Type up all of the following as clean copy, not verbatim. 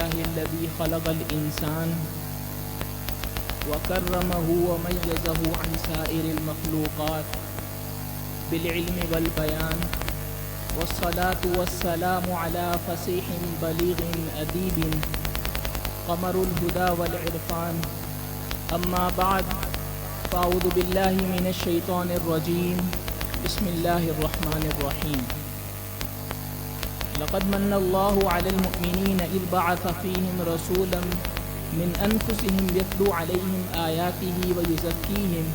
لله الذي خلق الإنسان وكرمه وميزه عن سائر المخلوقات بالعلم والبيان، والصلاة والسلام على فصيح بليغ أديب قمر الهدى والعرفان. أما بعد، فأعوذ بالله من الشيطان الرجيم. بسم الله الرحمن الرحيم. لقد من الله على المؤمنين إذ بعث فيهم رسولا من أنفسهم يتلو عليهم آياته ويزكيهم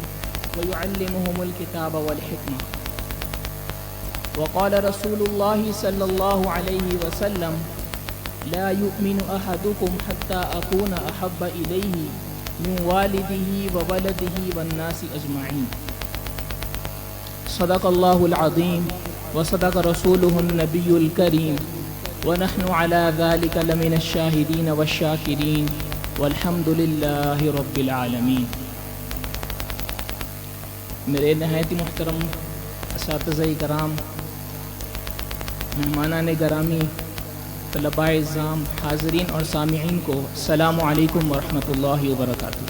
ويعلمهم الكتاب والحكمة. وقال رسول الله صلى الله عليه وسلم: لا يؤمن أحدكم حتى أكون أحب إليه من والده وولده والناس أجمعين. صدق الله العظيم وصدق رسوله النبي الكريم، ونحن على ذلك لمن الشاهدين والشاكرين والحمد لله رب العالمين. میرے نہایت محترم اساتذہ کرام، مہمانان گرامی، طلباء اعزام، حاضرین اور سامعین کو السلام علیکم ورحمۃ اللہ وبرکاتہ۔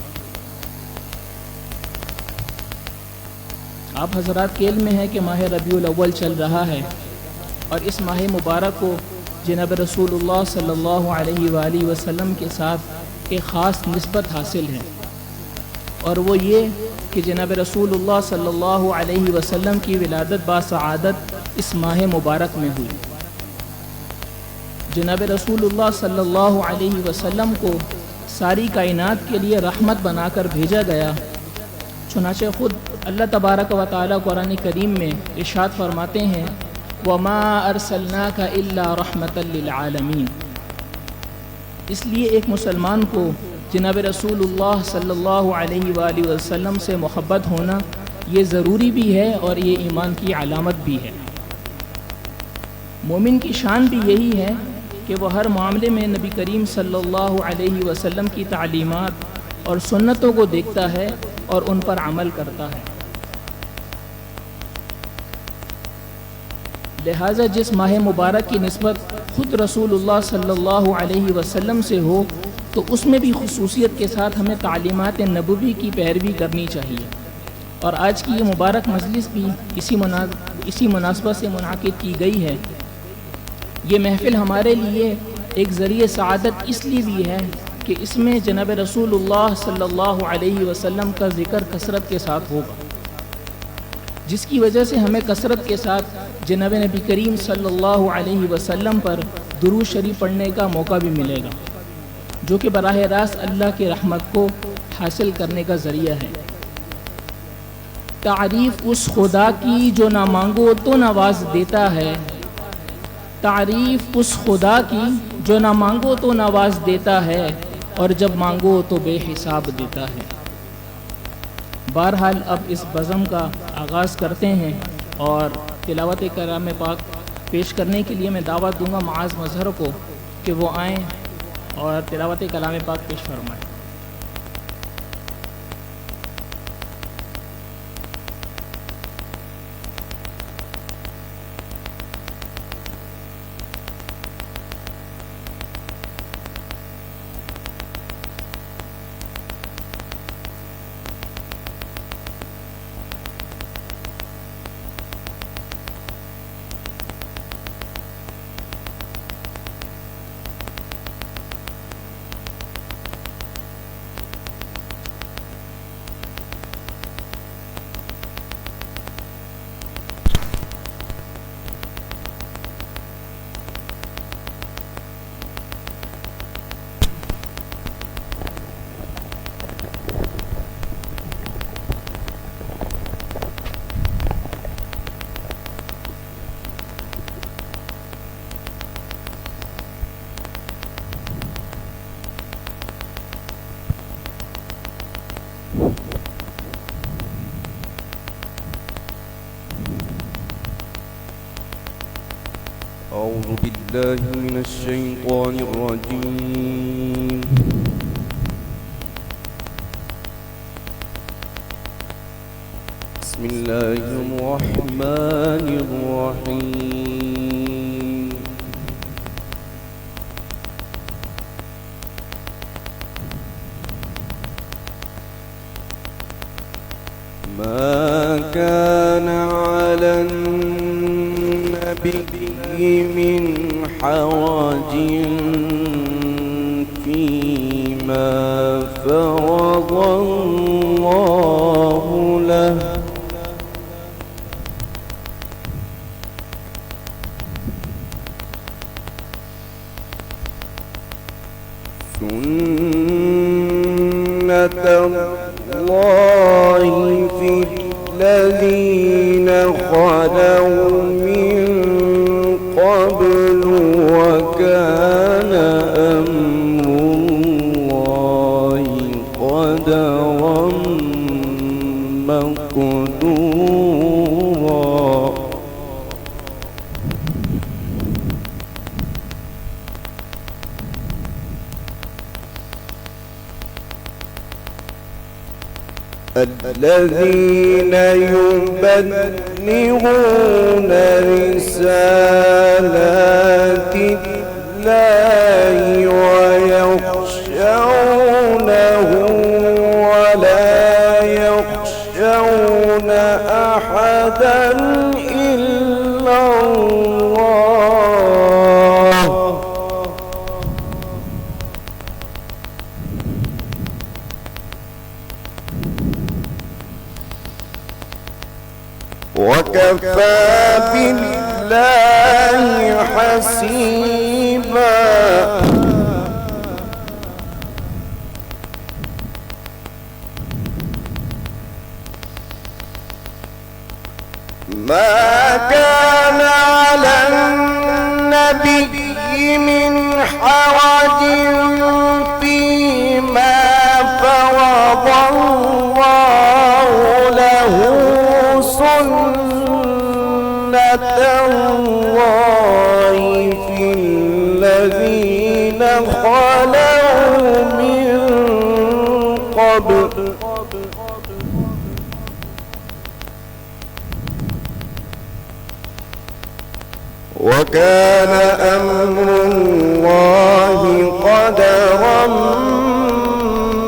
آپ حضرات کے علم میں ہے کہ ماہ ربیع الاول چل رہا ہے، اور اس ماہ مبارک کو جناب رسول اللہ صلی اللہ علیہ وآلہ وسلم کے ساتھ ایک خاص نسبت حاصل ہے، اور وہ یہ کہ جناب رسول اللہ صلی اللہ علیہ وسلم کی ولادت باسعادت اس ماہ مبارک میں ہوئی۔ جناب رسول اللہ صلی اللہ علیہ وسلم کو ساری کائنات کے لیے رحمت بنا کر بھیجا گیا، چنانچہ خود اللہ تبارک و تعالی قرآن کریم میں ارشاد فرماتے ہیں: وَمَا أَرْسَلْنَاكَ إِلَّا رَحْمَةً لِلْعَالَمِينَ۔ اس لیے ایک مسلمان کو جناب رسول اللہ صلی اللہ علیہ وآلہ وسلم سے محبت ہونا یہ ضروری بھی ہے اور یہ ایمان کی علامت بھی ہے۔ مومن کی شان بھی یہی ہے کہ وہ ہر معاملے میں نبی کریم صلی اللہ علیہ وسلم کی تعلیمات اور سنتوں کو دیکھتا ہے اور ان پر عمل کرتا ہے۔ لہٰذا جس ماہ مبارک کی نسبت خود رسول اللہ صلی اللہ علیہ وسلم سے ہو تو اس میں بھی خصوصیت کے ساتھ ہمیں تعلیمات نبوی کی پیروی کرنی چاہیے، اور آج کی یہ مبارک مجلس بھی اسی مناسبت سے منعقد کی گئی ہے۔ یہ محفل ہمارے لیے ایک ذریعہ سعادت اس لیے بھی ہے کہ اس میں جناب رسول اللہ صلی اللہ علیہ وسلم کا ذکر کثرت کے ساتھ ہوگا، جس کی وجہ سے ہمیں کثرت کے ساتھ جناب نبی کریم صلی اللہ علیہ وسلم پر درود شریف پڑھنے کا موقع بھی ملے گا، جو کہ براہ راست اللہ کی رحمت کو حاصل کرنے کا ذریعہ ہے۔ تعریف اس خدا کی جو نہ مانگو تو نواز دیتا ہے، تعریف اس خدا کی جو نہ مانگو تو نواز دیتا ہے، اور جب مانگو تو بے حساب دیتا ہے۔ بہرحال اب اس بزم کا آغاز کرتے ہیں، اور تلاوت کلام پاک پیش کرنے کے لیے میں دعوت دوں گا معاذ مظہر کو کہ وہ آئیں اور تلاوت کلام پاک پیش فرمائیں۔ أعوذ بالله من الشيطان الرجيم. بسم الله الرحمن الرحيم. ما كان على النبي من حرج فيما فرض الله له سنة الله في الذين خلوا من قبل وكان أمر الله قدرا مقدورا الذين يبلغون رسالات الله ويخشونه ولا يخشون أحدا إلا الله وكفى بالله حسيبا ما كان على النبي من حرج فيما فرض الله له سنة الله في الذين خلوا من قبل وكان أمر الله قدرا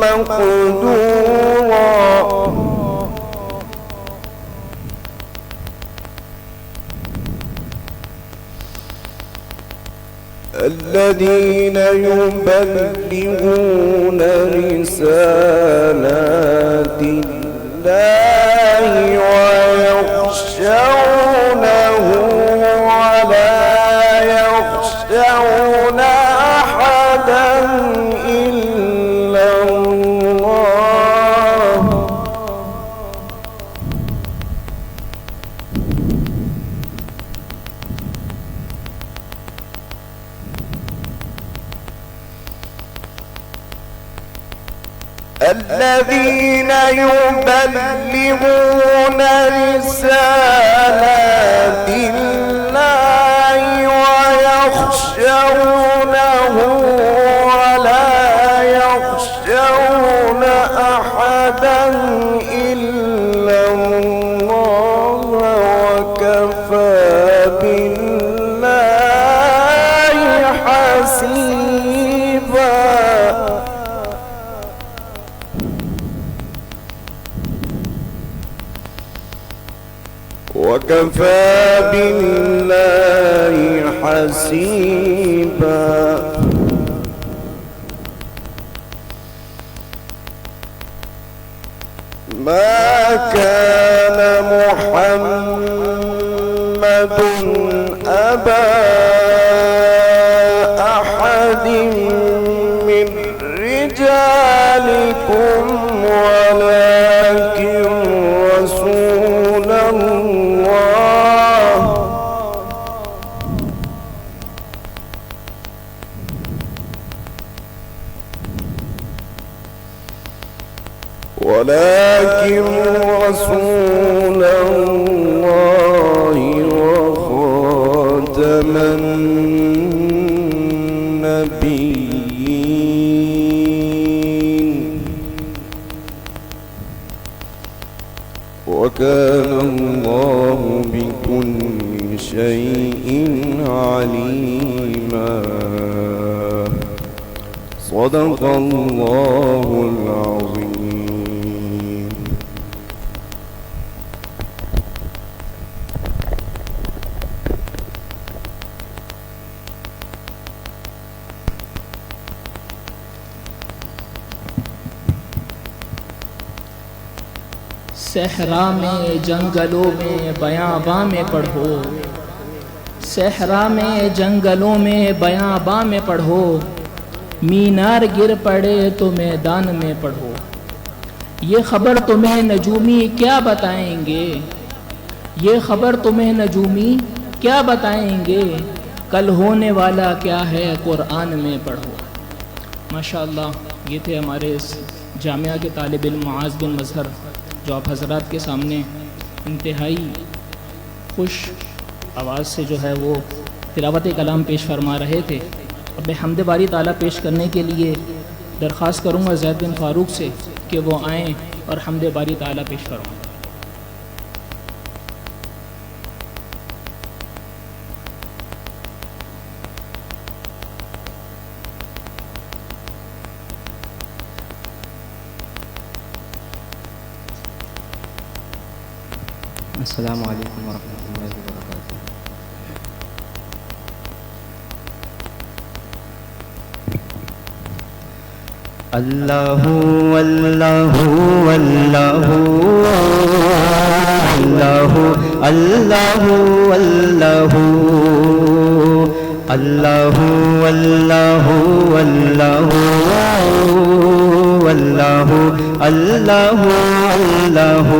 مقدورا الذين يبلغون رسالات الله ويخشونه ولا يخشون أحدا إلا الله الذين يبلغون رسالات الله ويخشونه ولا يخشون أحدا إلا الله وكفى بالله حسيبا وكفى بالله حسيبا ما كان محمد أبا أحد من رجالكم ولكن رسول الله ولكن رسول الله وخاتم النبيين وكان الله بكل شيء عليما صدق الله العظيم. صحرا میں جنگلوں میں بیاباں میں پڑھو، صحرا میں جنگلوں میں بیاباں میں پڑھو، مینار گر پڑے تو میدان میں پڑھو۔ یہ خبر تمہیں نجومی کیا بتائیں گے، یہ خبر تمہیں نجومی کیا بتائیں گے، کل ہونے والا کیا ہے قرآن میں پڑھو۔ ماشاءاللہ یہ تھے ہمارے اس جامعہ کے طالب علم معاذ بن مظہر، جو آپ حضرات کے سامنے انتہائی خوش آواز سے جو ہے وہ تلاوت کلام پیش فرما رہے تھے۔ اب میں حمد باری تعالیٰ پیش کرنے کے لیے درخواست کروں گا زید بن فاروق سے کہ وہ آئیں اور حمد باری تعالیٰ پیش فرمائیں۔ السلام علیکم ورحمۃ اللہ وبرکاتہ۔ اللہ اللہ اللہ اللہ اللہ اللہ اللہ اللہ اللہ اللہ اللہ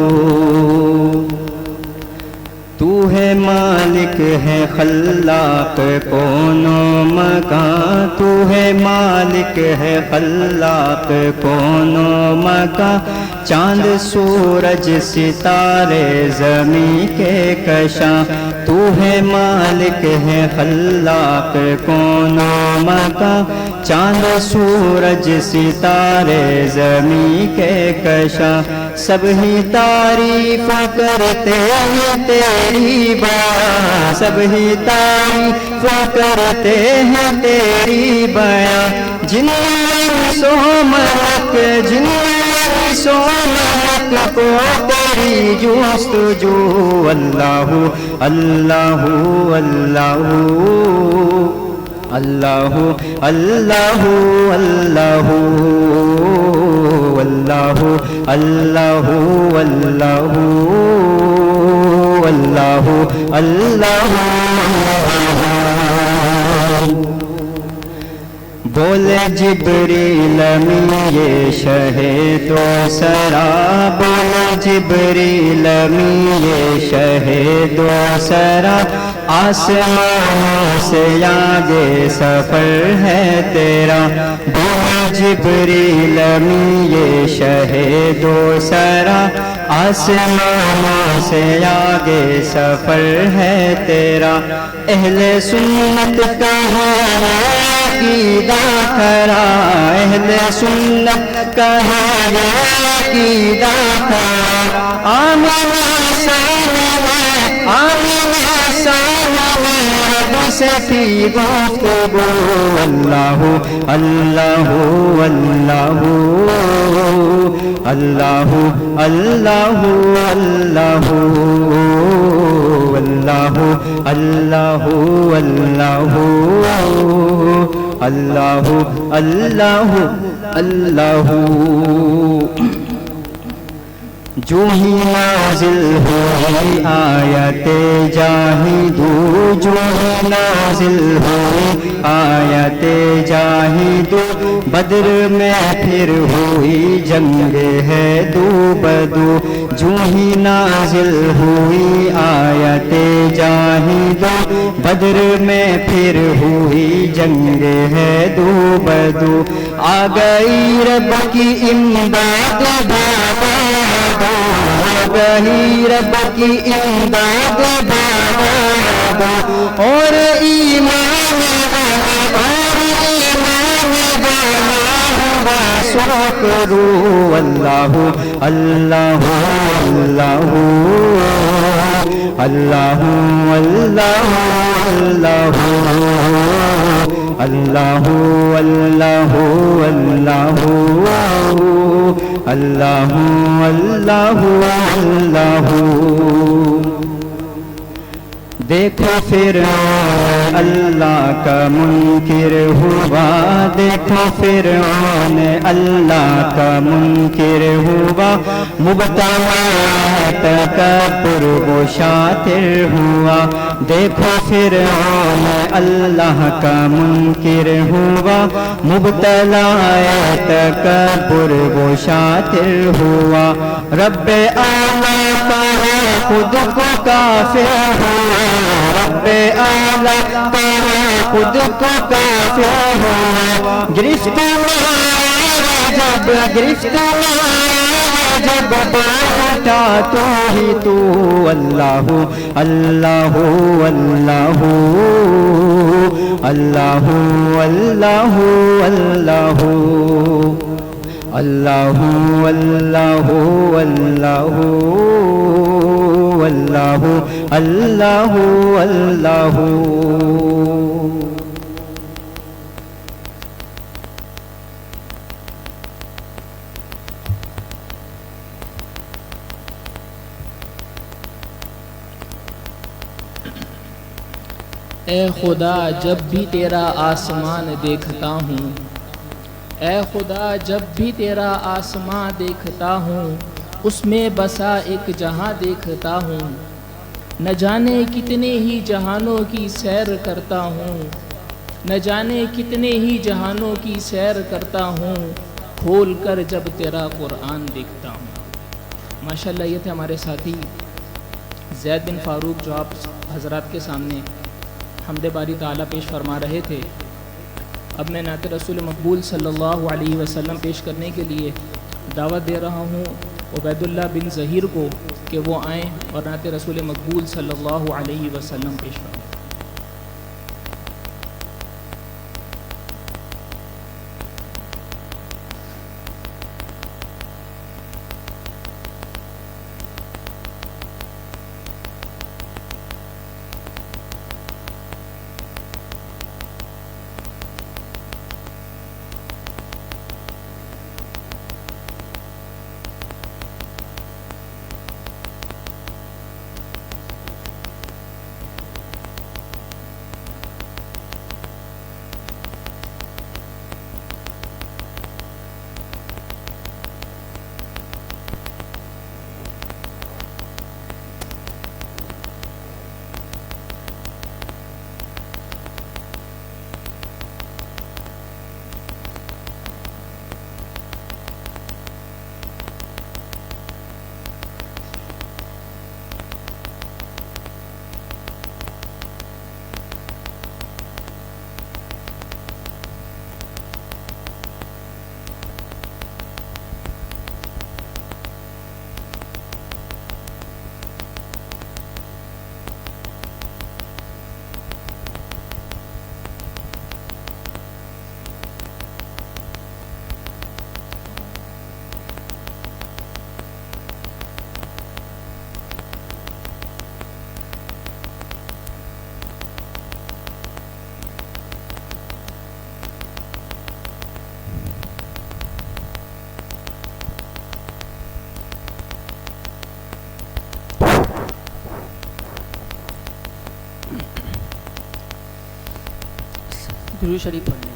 تو ہے مالک ہے خلاق کون و مکان، تو ہے مالک ہے خلاق کون و مکان، چاند سورج ستارے زمین کے کشاں، تو ہے مالک ہے خلاق کون و مکان، چاند سورج ستارے زمین کے کشاں، سب ہی تعریف کرتے ہیں تیری بیاں، سب ہی تعریف کرتے ہیں تیری بیاں، جن سو ملک جن سو ملک کو تیری جستجو، اللہ اللہ اللہ اللہ اللہ اللہ اللہ اللہ اللہ اللہ اللہ۔ بولے جبریل یہ شہید و سرا، بولے جبریل یہ شہید و سرا، آسمانوں سے آگے سفر ہے تیرا، بولے جبریل یہ شہید و سرا، آسمانوں سے آگے سفر ہے تیرا، اہل سنت کا ہے عقیدہ کھرا، اہل سنت کا ہے عقیدہ کھرا، آمین آمین رب سے کی گفتگو، اللہ اللہ اللہ اللہ اللہ اللہ اللہ اللہ اللہ اللہ اللہ۔ جو ہی نازل ہوئی آیت جاہدو، جو ہی نازل ہوئی آیت جاہدو، بدر میں پھر ہوئی جنگ ہے دو بدو، جو ہی نازل ہوئی آیت جاہدو، بدر میں پھر ہوئی جنگ ہے دو بدو، آ گئی رب کی امداد بابا، گئی رب کی امداد بابا، اور ایمان سو کرو، اللہ اللہ اللہ اللہ اللہ اللہ اللہ اللہ اللہ اللہ اللہ۔ دیکھو فرعون اللہ کا منکر ہوا، دیکھو فرعون اللہ کا منکر ہوا، مبتلا تکبر و شاطر ہوا، دیکھو فرعون اللہ کا منکر ہوا، مبتلا تکبر و شاطر ہوا، رب اعلیٰ کہے خود کو کافر ہوا، رب اعلیٰ کہے خود کو کافر ہوا، گرفت جب باٹا تو ہی تو اللہ اللہ اللہ اللہ اللہ اللہ اللہ اللہ اللہ اللہ اللہ اللہ۔ اے خدا جب بھی تیرا آسمان دیکھتا ہوں، اے خدا جب بھی تیرا آسمان دیکھتا ہوں، اس میں بسا ایک جہاں دیکھتا ہوں، نہ جانے کتنے ہی جہانوں کی سیر کرتا ہوں، نہ جانے کتنے ہی جہانوں کی سیر کرتا ہوں، کھول کر جب تیرا قرآن دیکھتا ہوں۔ ماشاءاللہ یہ تھے ہمارے ساتھی زید بن فاروق جو آپ حضرات کے سامنے حمد باری تعالیٰ پیش فرما رہے تھے۔ اب میں نعت رسول مقبول صلی اللہ علیہ وسلم پیش کرنے کے لیے دعوت دے رہا ہوں عبید اللہ بن ظہیر کو کہ وہ آئیں اور نعت رسول مقبول صلی اللہ علیہ وسلم پیش فرمائیں۔ درود شریف پڑھیں۔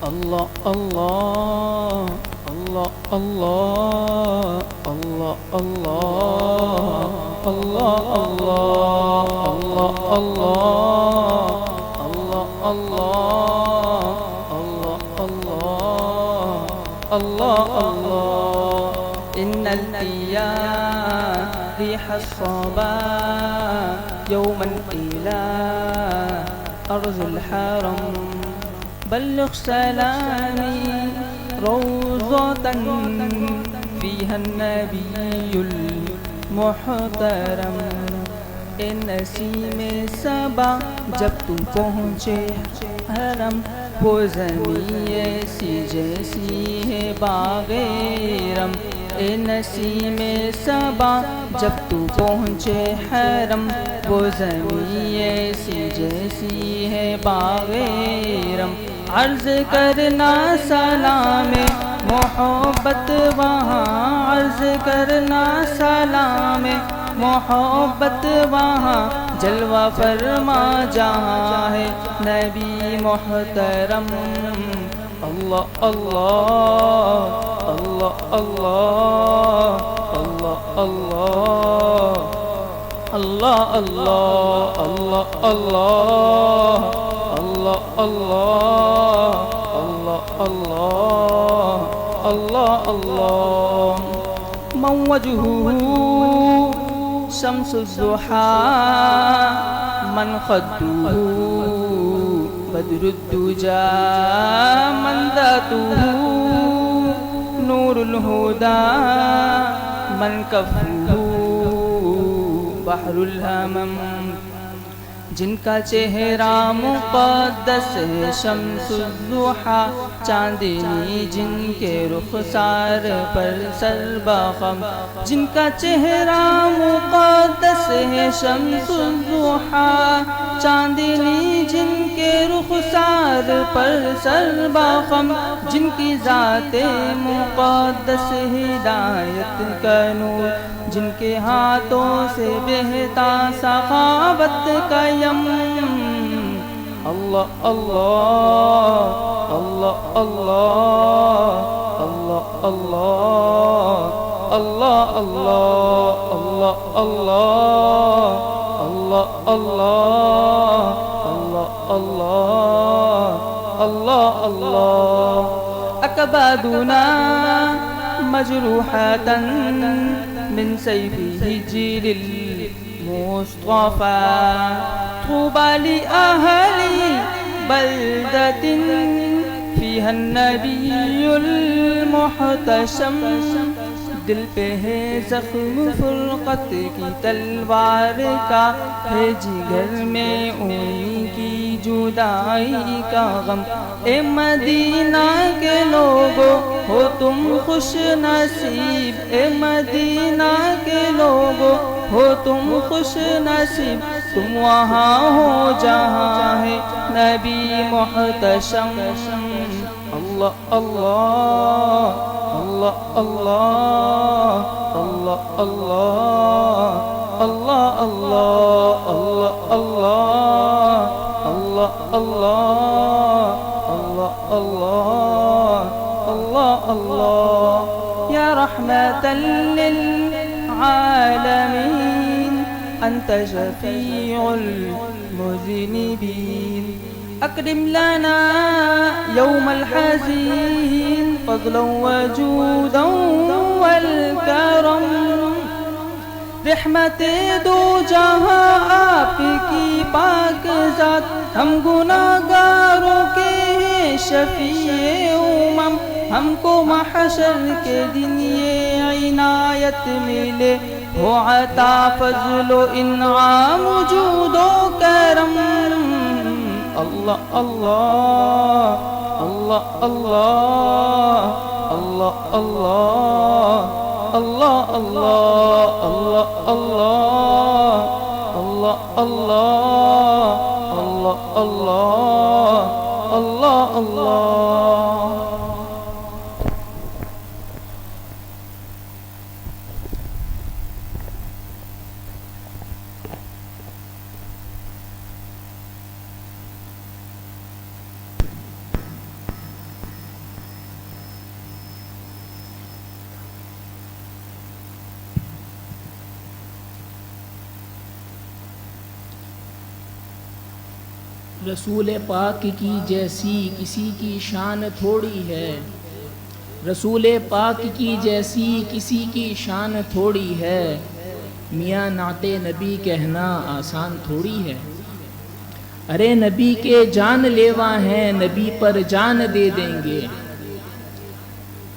اللہ اللہ اللہ اللہ اللہ اللہ اللہ اللہ اللہ اللہ اللہ اللہ ان الأيام ريح الصبا يوما إلى أرض الحرم بلغ سلامي روضة فيها النبي المحترم اے نسیم صبا جب تم پہنچے حرم وہ زمین ایسی جیسی ہے باغ رم اے نسیم صبا جب تو پہنچے حرم وہ زمین ایسی جیسی ہے باغ رم عرض کرنا سلام محبت وہاں عرض کرنا سلام محبت وہاں جلوہ فرما جہاں ہے نبی محترم اللہ اللہ اللہ اللہ اللہ اللہ اللہ اللہ اللہ اللہ اللہ اللہ اللہ اللہ من وجهه شمس الضحى من خده بدر الدجى من ذاته نور الهدى من كفه بحر الهمم جن کا چہرہ مقدس ہے شمس الضحیٰ چاندنی جن کے رخسار پر سربخم جن کا چہرہ مقدس ہے شمس الضحیٰ چاندنی جن کے رخسار پر سربخم جن کی ذات مقدس ہدایت کا نور جن کے ہاتھوں سے بہتا سخاوت کا یم اللہ اللہ اللہ اللہ اللہ اللہ اللہ اللہ اللہ اللہ اللہ اللہ اللہ اکبادنا مجروحة من سيفه جيل المصطفى طوبى لأهل بلدة فيها النبي المحتشم دل پہ ہے زخم فرقت کی تلوار کا ہے جگر میں ان کی جدائی کا غم اے مدینہ کے لوگو ہو تم خوش نصیب اے مدینہ کے لوگو ہو تم خوش نصیب تم وہاں ہو جہاں ہے نبی محتشم اللہ اللہ اللہ اللہ اللہ اللہ اللہ اللہ اللہ اللہ اللہ اللہ یا رحمة للعالمين أنت شفيع المذنبين أكرم لنا يوم الحزين فضلا وجودا والكرم رحمت دو جہاں آپ کی پاک ذات ہم گناہگاروں کے شفیع امم ہم کو محشر کے دن یہ عنایت ملے ہو عطا فضل و انعام جود و کرم اللہ اللہ اللہ اللہ اللہ اللہ اللہ اللہ اللہ اللہ اللہ اللہ اللہ رسول پاک کی جیسی کسی کی شان تھوڑی ہے رسول پاک کی جیسی کسی کی شان تھوڑی ہے میاں نعت نبی کہنا آسان تھوڑی ہے ارے نبی کے جان لیوا ہیں نبی پر جان دے دیں گے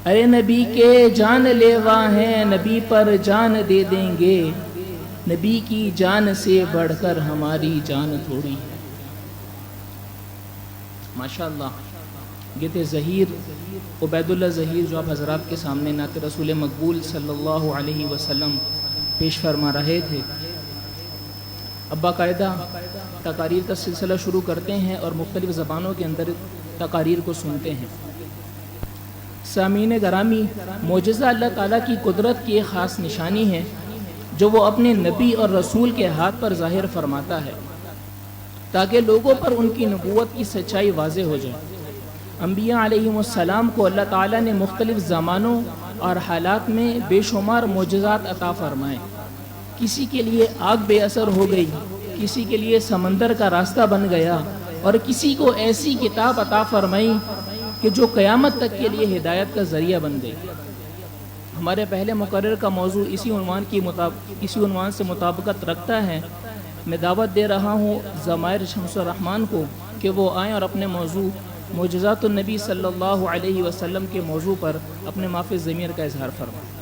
ارے نبی کے جان لیوا ہیں نبی پر جان دے دیں گے نبی کی جان سے بڑھ کر ہماری جان تھوڑی ہے ماشاءاللہ یہ تھے ظہیر عبید اللہ ظہیر جو آپ حضرات کے سامنے نعت رسول مقبول صلی اللہ علیہ وسلم پیش فرما رہے تھے اب باقاعدہ تقاریر کا سلسلہ شروع کرتے ہیں اور مختلف زبانوں کے اندر تقاریر کو سنتے ہیں سامعین گرامی، معجزہ اللہ تعالیٰ کی قدرت کی ایک خاص نشانی ہے جو وہ اپنے نبی اور رسول کے ہاتھ پر ظاہر فرماتا ہے تاکہ لوگوں پر ان کی نبوت کی سچائی واضح ہو جائے۔ انبیاء علیہم السلام کو اللہ تعالیٰ نے مختلف زمانوں اور حالات میں بے شمار معجزات عطا فرمائے۔ کسی کے لیے آگ بے اثر ہو گئی، کسی کے لیے سمندر کا راستہ بن گیا، اور کسی کو ایسی کتاب عطا فرمائی کہ جو قیامت تک کے لیے ہدایت کا ذریعہ بن گئی۔ ہمارے پہلے مقرر کا موضوع اسی عنوان سے مطابقت رکھتا ہے۔ میں دعوت دے رہا ہوں ضمائر شمس الرحمان کو کہ وہ آئیں اور اپنے موضوع معجزات النبی صلی اللہ علیہ وسلم کے موضوع پر اپنے مافِ ضمیر کا اظہار فرمائیں۔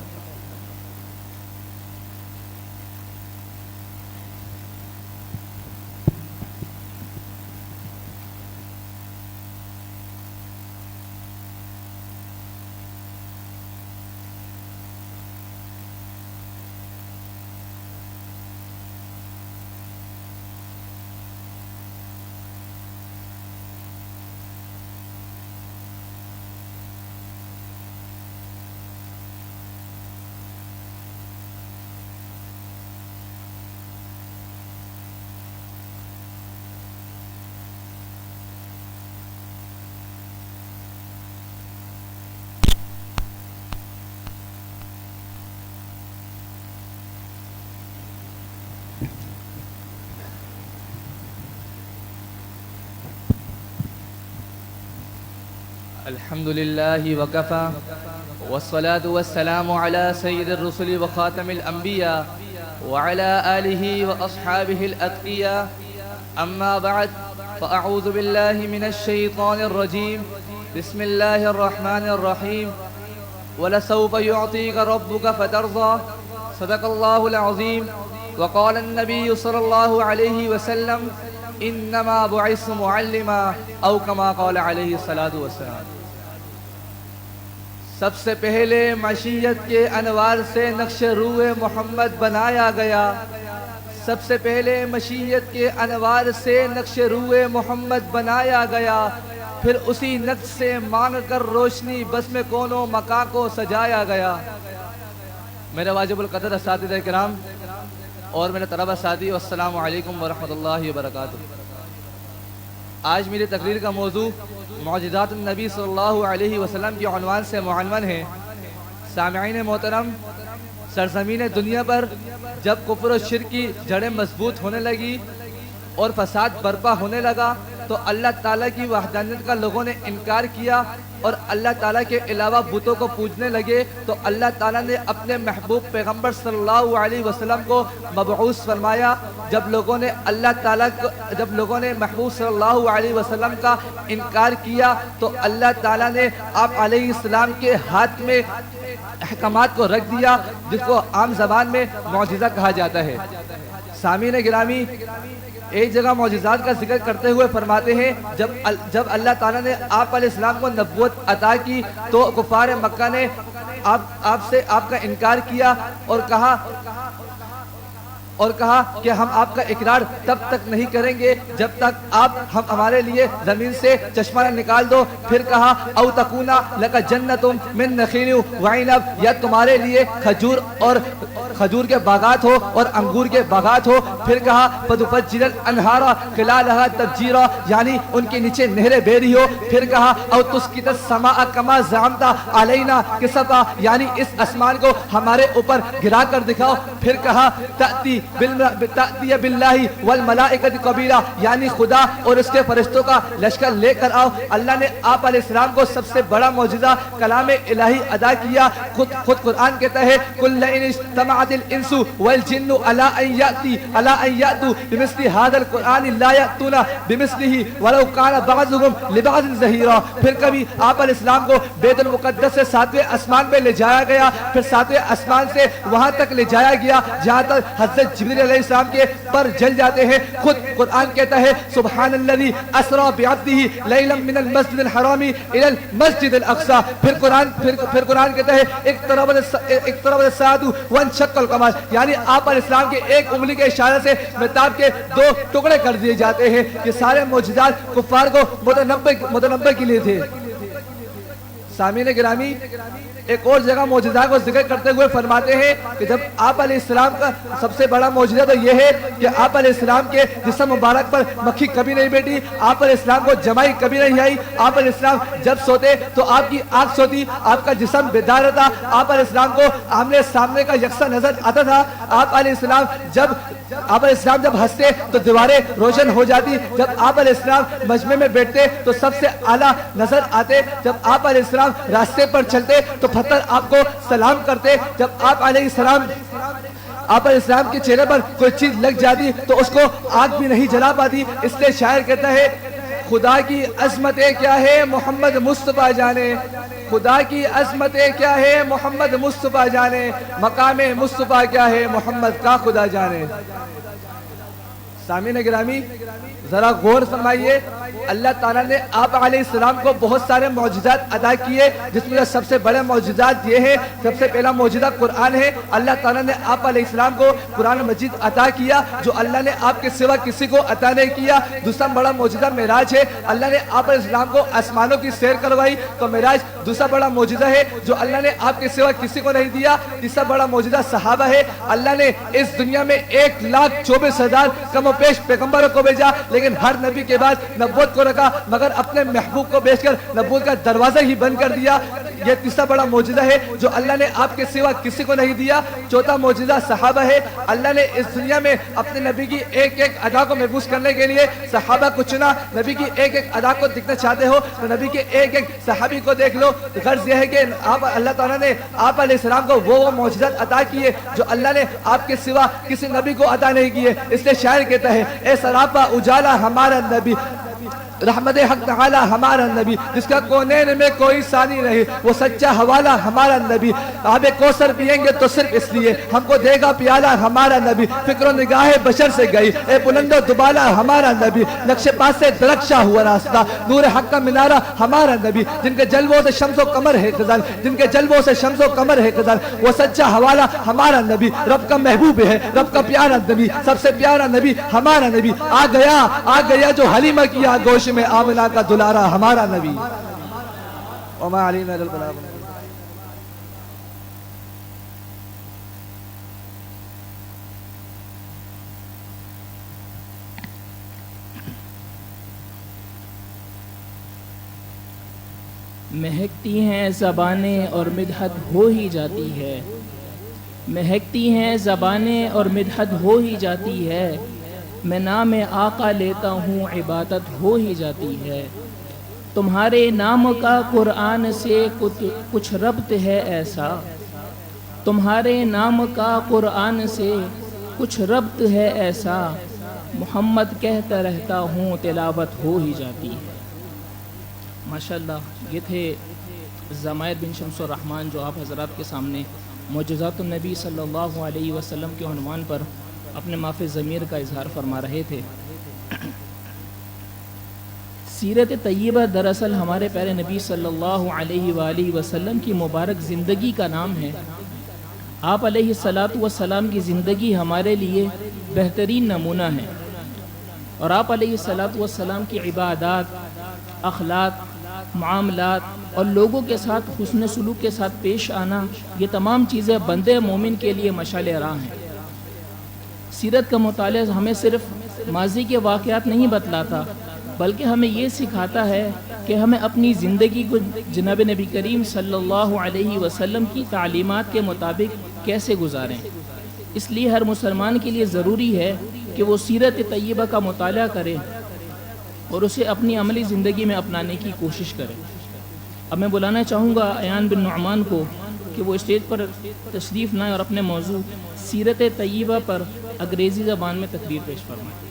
الحمد لله وكفى والصلاة والسلام على سيد الرسل وخاتم الأنبياء وعلى آله وأصحابه الأتقياء. أما بعد فأعوذ بالله من الشيطان الرجيم. بسم الله الرحمن الرحيم. ولسوف يعطيك ربك فترضى. صدق الله العظيم. وقال النبي صلى الله عليه وسلم انما بعثت معلما او كما قال علیہ الصلوۃ والسلام. سب سے پہلے معیشت کے انوار سے نقش روح محمد بنایا گیا. سب سے پہلے معیشت کے انوار سے نقش روح محمد بنایا گیا. پھر اسی نقش سے مانگ کر روشنی بزم کون و مکان کو سجایا گیا. میرے واجب القدر اساتذہ کرام اور میرے طلبہ ساتھی، السلام علیکم ورحمۃ اللہ وبرکاتہ. آج میری تقریر کا موضوع معجزات النبی صلی اللہ علیہ وسلم کے عنوان سے معنون ہے. سامعین محترم، سرزمین دنیا پر جب کفر و شرک کی جڑیں مضبوط ہونے لگی اور فساد برپا ہونے لگا تو اللہ تعالیٰ کی وحدانیت کا لوگوں نے انکار کیا اور اللہ تعالیٰ کے علاوہ بتوں کو پوجنے لگے. تو اللہ تعالیٰ نے اپنے محبوب پیغمبر صلی اللہ علیہ وسلم کو مبعوث فرمایا. جب لوگوں نے محبوب صلی اللہ علیہ وسلم کا انکار کیا تو اللہ تعالیٰ نے آپ علیہ السلام کے ہاتھ میں احکامات کو رکھ دیا، جس کو عام زبان میں معجزہ کہا جاتا ہے. سامعین گرامی، ایک جگہ معجزات کا ذکر کرتے ہوئے فرماتے ہیں جب اللہ تعالیٰ نے آپ علیہ السلام کو نبوت عطا کی تو کفار مکہ نے آپ کا انکار کیا اور کہا کہ ہم آپ کا اقرار تب تک نہیں کریں گے جب تک آپ ہمارے لیے زمین سے چشمہ نکال دو. پھر کہا او تکونا لک جنت من نخیل وعنب، یا تمہارے لیے کھجور کے باغات ہو اور انگور کے باغات ہو. پھر کہا فتفجر الانہار خلالها تفجیرا، یعنی ان کے نیچے نہریں بہہ رہی ہو. پھر کہا او تسقط السماء کما زعمت علینا کسفا، یعنی اس آسمان کو ہمارے اوپر گرا کر دکھاؤ. پھر کہا تأتی باللہ والملائکۃ قبیلا، یعنی خدا اور اس کے فرشتوں کا لشکر لے کر آؤ. اللہ نے آپ علیہ السلام کو سب سے بڑا معجزہ کلام الہی ادا کیا. خود قرآن کہتا ہے کل ان اجتمعت الانس والجن علی ان یاتوا بمثل هذا القرآن لا یاتون بمثلہ ولو کان بعضهم لبعض ظہیرا. پھر کبھی آپ علیہ السلام کو بیت المقدس سے 7ویں آسمان پہ لے جایا گیا، پھر 7ویں آسمان سے وہاں تک لے جایا گیا جہاں تک حضرت جبریل علیہ السلام کے پر جل جاتے ہیں. خود قرآن کہتا ہے سبحان الذی اسری بعبدہ لیلا من المسجد الحرام الی المسجد الاقصی. پھر قرآن کہتا ہے اقتربت الساعۃ وانشق القمر، یعنی آپ علیہ السلام کے ایک انگلی کے اشارے سے مہتاب کے 2 ٹکڑے کر دیے جاتے ہیں. یہ سارے معجزات کفار کو متنبہ کے لیے تھے. سامعین گرامی، ایک اور جگہ معجزہ کو ذکر کرتے ہوئے فرماتے ہیں کہ جب آپ علیہ السلام کا سب سے بڑا معجزہ تو یہ ہے کہ آپ علیہ السلام کے جسم مبارک پر مکھی کبھی نہیں بیٹھی، آپ علیہ السلام کو جمائی کبھی نہیں آئی، آپ علیہ السلام جب سوتے تو آپ کی آنکھ سوتی، آپ کا جسم بیدار رہتا، آپ علیہ السلام کو آمنے سامنے کا یکساں نظر آتا تھا، آپ علیہ السلام جب ہنستے تو دیواریں روشن ہو جاتی، جب آپ علیہ السلام مجمع میں بیٹھتے تو سب سے اعلیٰ نظر آتے، جب آپ علیہ السلام راستے پر چلتے تو پتھر آپ کو سلام کرتے، جب آپ علیہ السلام کے چہرے پر کوئی چیز لگ جاتی تو اس کو آگ بھی نہیں جلا پاتی۔ اس لیے شاعر کہتا ہے خدا کی عظمتیں کیا ہے محمد مصطفیٰ جانے، خدا کی عظمتیں کیا ہے محمد مصطفیٰ جانے، مقام مصطفیٰ کیا ہے محمد کا خدا جانے۔ سامعین گرامی ذرا غور فرمائیے، اللہ تعالیٰ نے آپ علیہ السلام کو بہت سارے معجزات عطا کیے، جس میں سب سے بڑے معجزات یہ ہیں۔ سب سے پہلا معجزہ قرآن ہے، اللہ تعالیٰ نے آپ علیہ السلام کو قرآن مجید عطا کیا جو اللہ نے آپ کے سوا کسی کو عطا نہیں کیا۔ دوسرا بڑا معجزہ معراج ہے، اللہ نے آپ علیہ السلام کو آسمانوں کی سیر کروائی تو معراج دوسرا بڑا معجزہ ہے جو اللہ نے آپ کے سوا کسی کو نہیں دیا۔ تیسرا بڑا معجزہ صحابہ ہے، اللہ نے اس دنیا میں 1,24,000 کم و پیش پیغمبروں کو بھیجا، لیکن ہر نبی کے بعد نبوت کو رکھا مگر اپنے محبوب کو بیچ کر نبوت کا دروازہ ہی بند کر دیا۔ یہ تیسرا بڑا معجزہ ہے جو اللہ نے آپ کے سوا کسی کو نہیں دیا۔ چوتھا معجزہ صحابہ ہے، اللہ نے اس دنیا میں اپنے نبی کی ایک ایک ادا کو محفوظ کرنے کے لیے صحابہ کو چنا۔ نبی کی ایک ایک ادا کو دیکھنا چاہتے ہو تو نبی کے ایک ایک صحابی کو دیکھ لو۔ غرض یہ ہے کہ اللہ تعالیٰ نے آپ علیہ السلام کو وہ معجزات عطا کیے جو اللہ نے آپ کے سوا کسی نبی کو عطا نہیں کیے۔ اس لیے شاعر کہتا ہے اے سراپا اجالا ہمارا نبی، رحمت حق تعالی ہمارا نبی، جس کا کونین میں کوئی ثانی نہیں، وہ سچا حوالہ ہمارا نبی، آب کوثر پیئیں گے تو صرف اس لیے ہم کو دے گا پیالہ ہمارا نبی، فکر و نگاہ بشر سے گئی اے بلند و دبالا ہمارا نبی، نقش پاس سے درخشا ہوا راستہ، نور حق کا منارہ ہمارا نبی، جن کے جلووں سے شمس و قمر ہے خزان، جن کے جلووں سے شمس و قمر ہے خزان، وہ سچا حوالہ ہمارا نبی، رب کا محبوب ہے، رب کا پیارا نبی، سب سے پیارا نبی ہمارا نبی، آ گیا جو حلیمہ کیا گوش میں آمنہ کا دلارا ہمارا نبی۔ وما علینا الا البلاغ۔ مہکتی ہیں زبانیں اور مدحت ہو ہی جاتی ہے، مہکتی ہیں زبانیں اور مدحت ہو ہی جاتی ہے، میں نام آقا لیتا ہوں عبادت ہو ہی جاتی ہے، تمہارے نام کا قرآن سے کچھ ربط ہے ایسا، تمہارے نام کا قرآن سے کچھ ربط ہے ایسا، محمد کہتا رہتا ہوں تلاوت ہو ہی جاتی ہے۔ ماشاءاللہ یہ تھے زمائد بن شمس الرحمن جو آپ حضرات کے سامنے معجزات النبی صلی اللہ علیہ وسلم کے عنوان پر اپنے معافی ضمیر کا اظہار فرما رہے تھے۔ سیرت طیبہ دراصل ہمارے پیارے نبی صلی اللہ علیہ وآلہ وسلم کی مبارک زندگی کا نام ہے۔ آپ علیہ الصلاۃ والسلام کی زندگی ہمارے لیے بہترین نمونہ ہے، اور آپ علیہ الصلاۃ والسلام کی عبادات، اخلاق، معاملات اور لوگوں کے ساتھ حسن سلوک کے ساتھ پیش آنا، یہ تمام چیزیں بندے مومن کے لیے مشعل راہ ہیں۔ سیرت کا مطالعہ ہمیں صرف ماضی کے واقعات نہیں بتلاتا، بلکہ ہمیں یہ سکھاتا ہے کہ ہمیں اپنی زندگی کو جناب نبی کریم صلی اللہ علیہ وسلم کی تعلیمات کے مطابق کیسے گزاریں۔ اس لیے ہر مسلمان کے لیے ضروری ہے کہ وہ سیرت طیبہ کا مطالعہ کرے اور اسے اپنی عملی زندگی میں اپنانے کی کوشش کرے۔ اب میں بلانا چاہوں گا ایان بن نعمان کو کہ وہ اسٹیج پر تشریف لائیں اور اپنے موضوع سیرت طیبہ پر انگریزی زبان میں تقریر پیش فرمائیں۔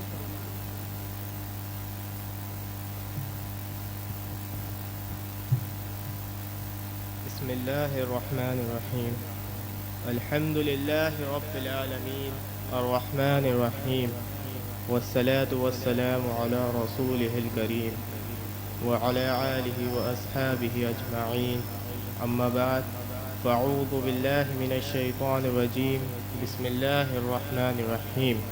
بسم اللہ الرحمن الرحیم، الحمد للہ رب العالمین الرحمن الرحیم، والصلاة والسلام على رسوله الكريم وعلى آله وأصحابه أجمعين، أما بعد، فأعوذ بالله من الشيطان الرجيم، بسم الله الرحمن الرحيم،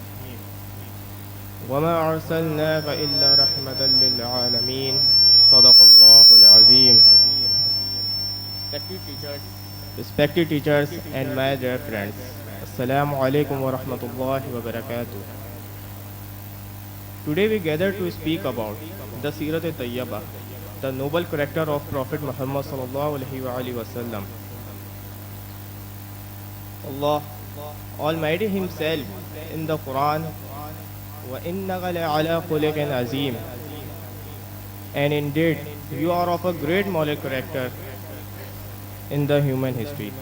وما أرسلناك إلا رحمة للعالمين، صدق الله العظيم۔ respected teachers and my dear friends. Assalamu alaikum wa rahmatullahi wa barakatuh. Today we gather to speak about the Sirat Tayyaba, the noble character of Prophet Muhammad sallallahu alaihi wasallam. Allah Almighty Himself in the Quran, وَإِنَّكَ لَعَلَى خُلُقٍ عَظِيمٍ, and indeed you are of a great moral character in the human history.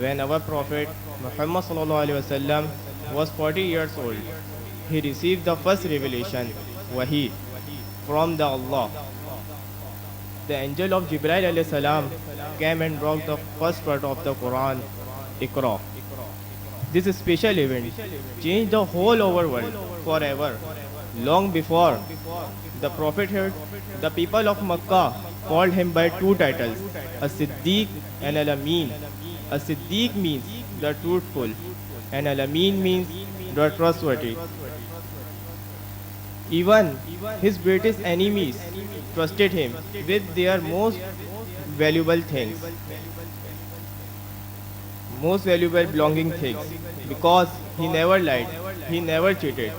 When our Prophet Muhammad sallallahu alaihi wasallam was 40 years old, he received the first revelation, Wahi, from the Allah. The angel of Jibreel alayhi salam came and brought the first word of the Quran, Iqra. This special event changed the whole over world forever. Long before, the Prophet heard the people of Makkah called him by two titles, a Siddiq and Al-Amin. A Siddiq means the truthful, and Al-Amin means the trustworthy. Even his greatest enemies trusted him with their most valuable things, most valuable belonging things, because he never lied, he never cheated.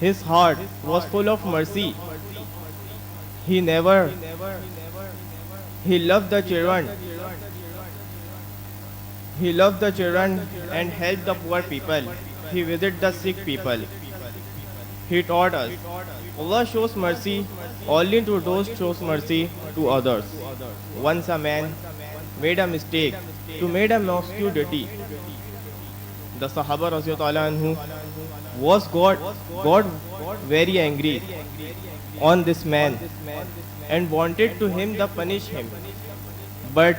His heart was full of mercy. He loved the children. He loved the children and helped the poor people. He visited the sick people. He taught us, Allah shows mercy only to those who shows mercy to others. Once a man made a mistake to made a mosque dirty. The Sahaba radhiyallahu anhu was God very angry on this man and wanted to him to punish him. But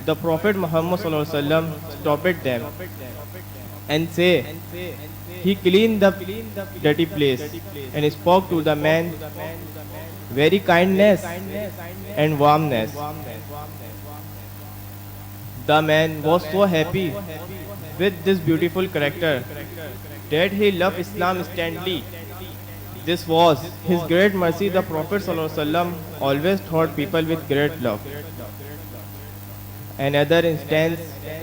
the Prophet Muhammad sallallahu alaihi wasallam stopped them and say he cleaned the dirty place and spoke to the man very kindness and warmness. The man was so happy with this beautiful character that he loved Islam instantly. This was his great mercy. The Prophet ﷺ always taught people with great love. Another instance,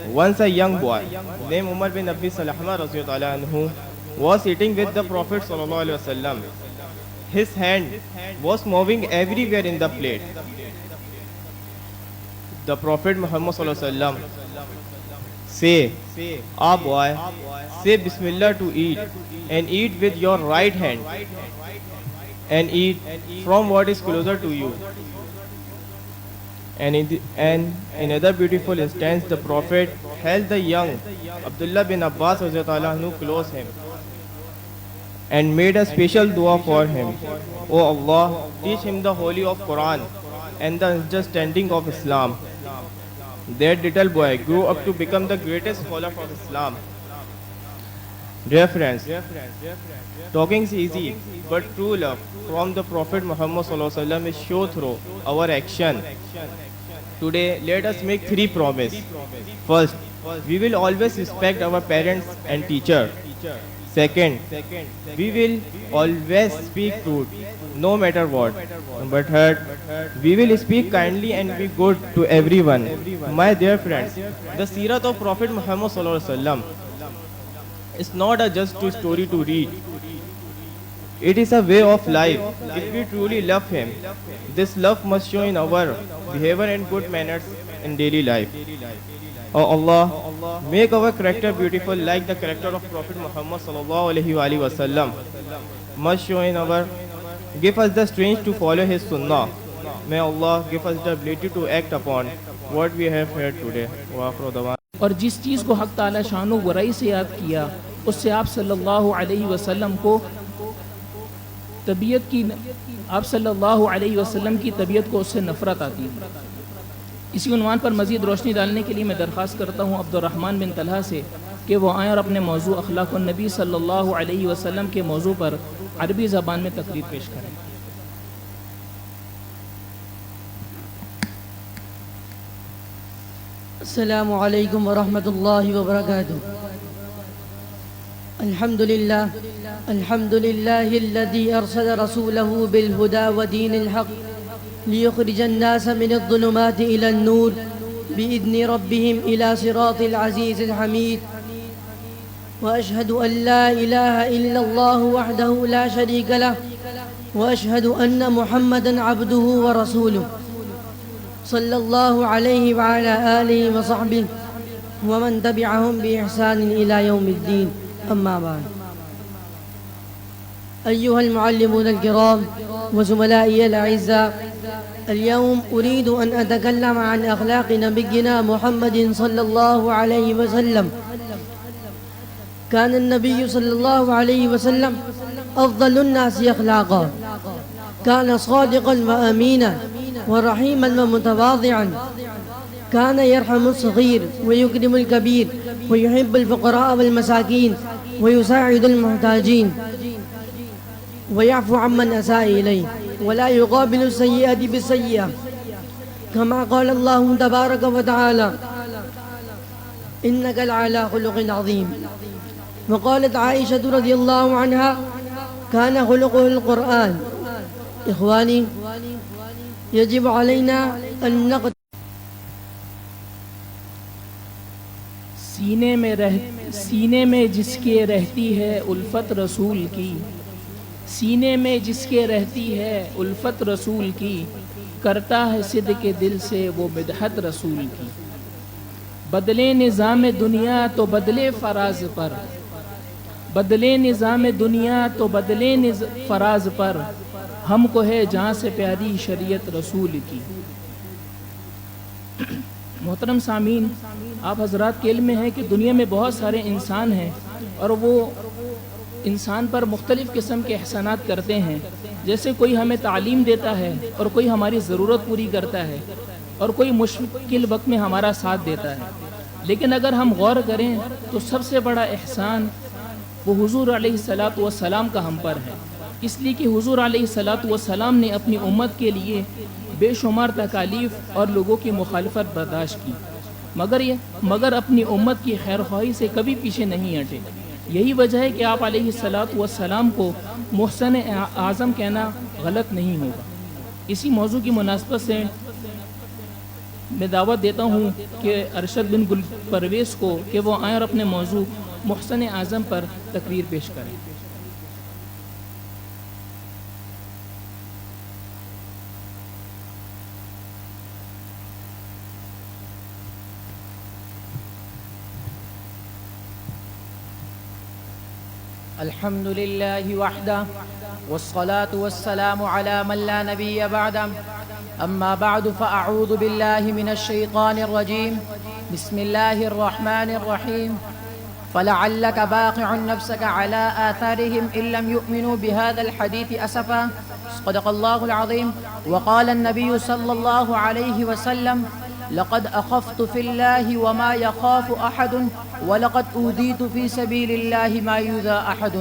once a young boy named Umar bin Abi Salama radhiyallahu anhu was sitting with the Prophet ﷺ. His hand was moving everywhere in the plate. The Prophet Muhammad ﷺ say, "Ah boy, say Bismillah to eat, and eat with your right hand, and eat from what is closer to you." And in another beautiful instance, the Prophet held the young Abdullah bin Abbas radhiyallahu anhu close him and made a special dua for him. "O Allah, teach him the holy of Quran and the understanding of Islam." That little boy grew up to become the greatest scholar of Islam. Dear friends, talking is easy, but true love from the Prophet Muhammad ﷺ is shown through our action. Today, let us make three promises. First, we will always respect our parents and teachers. Second, we will always speak truth, no matter what. Number third, we will speak kindly and be good to everyone. My dear friends, the Sirat of Prophet Muhammad ﷺ is not just a story to read. It is a way of life. If we truly love him, this love must show in our behavior and good manners in daily life. Oh Allah, make our character beautiful like the character of Prophet Muhammad sallallahu alaihi wasallam. Must show in our, give us the strength to follow his sunnah. May Allah give us the ability to act upon what we have heard today. اور جس چیز کو حق تعالی شان و برائی سے یاد کیا، اس سے آپ صلی اللہ علیہ وسلم کو طبیعت کی طبیعت کو اس سے نفرت آتی ہے۔ اسی عنوان پر مزید روشنی ڈالنے کے لیے میں درخواست کرتا ہوں عبد الرحمن بن طلحہ سے کہ وہ آئیں اور اپنے موضوع اخلاق النبی صلی اللہ علیہ وسلم کے موضوع پر عربی زبان میں تقریر پیش کریں۔ السلام علیکم ورحمۃ اللہ وبرکاتہ۔ الحمد للہ الذي ارسل رسوله بالهدى ودين الحق ليخرج الناس من الظلمات الى النور بإذن ربهم إلى صراط العزيز الحميد. وأشهد أن لا إله إلا الله وحده لا شريك له وأشهد أن محمدا عبده ورسوله صلى الله عليه وعلى آله وصحبه ومن تبعهم بإحسان إلى يوم الدين. أما بعد. أيها المعلمون الكرام وزملائي الأعزاء، اليوم أريد أن أتكلم عن أخلاق نبينا محمد صلى الله عليه وسلم. كان النبي صلى الله عليه وسلم أفضل الناس أخلاقا، كان صادقا وأمينا ورحيما ومتواضعا، كان يرحم الصغير ويكرم الكبير ويحب الفقراء والمساكين ويساعد المحتاجين ويعفو عمن أساء إليه ولا يقابل السيئة بالسيئة، كما قال الله تبارك وتعالى: إنك لعلى خلق عظيم. وقالت عائشة رضي الله عنها: كان خلقه القرآن. إخواني، يجب علينا أن نقتل سینے میں جس کے رہتی ہے الفت رسول کی، سینے میں جس کے رہتی ہے الفت رسول کی، کرتا ہے صدق دل سے وہ مدحت رسول کی. بدلے نظام دنیا تو بدلے فراز پر، بدلے نظام دنیا تو بدلے فراز پر، ہم کو ہے جہاں سے پیاری شریعت رسول کی. محترم سامعین، آپ حضرات کے علم میں ہے کہ دنیا میں بہت سارے انسان ہیں اور وہ انسان پر مختلف قسم کے احسانات کرتے ہیں. جیسے کوئی ہمیں تعلیم دیتا ہے اور کوئی ہماری ضرورت پوری کرتا ہے اور کوئی مشکل وقت میں ہمارا ساتھ دیتا ہے. لیکن اگر ہم غور کریں تو سب سے بڑا احسان وہ حضور علیہ الصلاۃ والسلام کا ہم پر ہے، اس لیے کہ حضور علیہ الصلاۃ والسلام نے اپنی امت کے لیے بے شمار تکالیف اور لوگوں کی مخالفت برداشت کی، مگر اپنی امت کی خیر خواہی سے کبھی پیچھے نہیں ہٹے. یہی وجہ ہے کہ آپ علیہ الصلاۃ والسلام کو محسن اعظم کہنا غلط نہیں ہوگا. اسی موضوع کی مناسبت سے میں دعوت دیتا ہوں کہ ارشد بن گل پرویز کو کہ وہ آئیں اور اپنے موضوع محسن اعظم پر تقریر پیش کریں. الحمد لله وحده والصلاة والسلام على من لا نبي بعده. أما بعد فأعوذ بالله من الشيطان الرجيم. بسم الله الرحمن الرحيم. فلعلك باقع نفسك على آثارهم إن لم يؤمنوا بهذا الحديث أسفا. صدق الله العظيم. وقال النبي صلى الله عليه وسلم: لقد أخفت في الله وما يخاف أحد ولقد أوذيت في سبيل الله ما يؤذى أحد،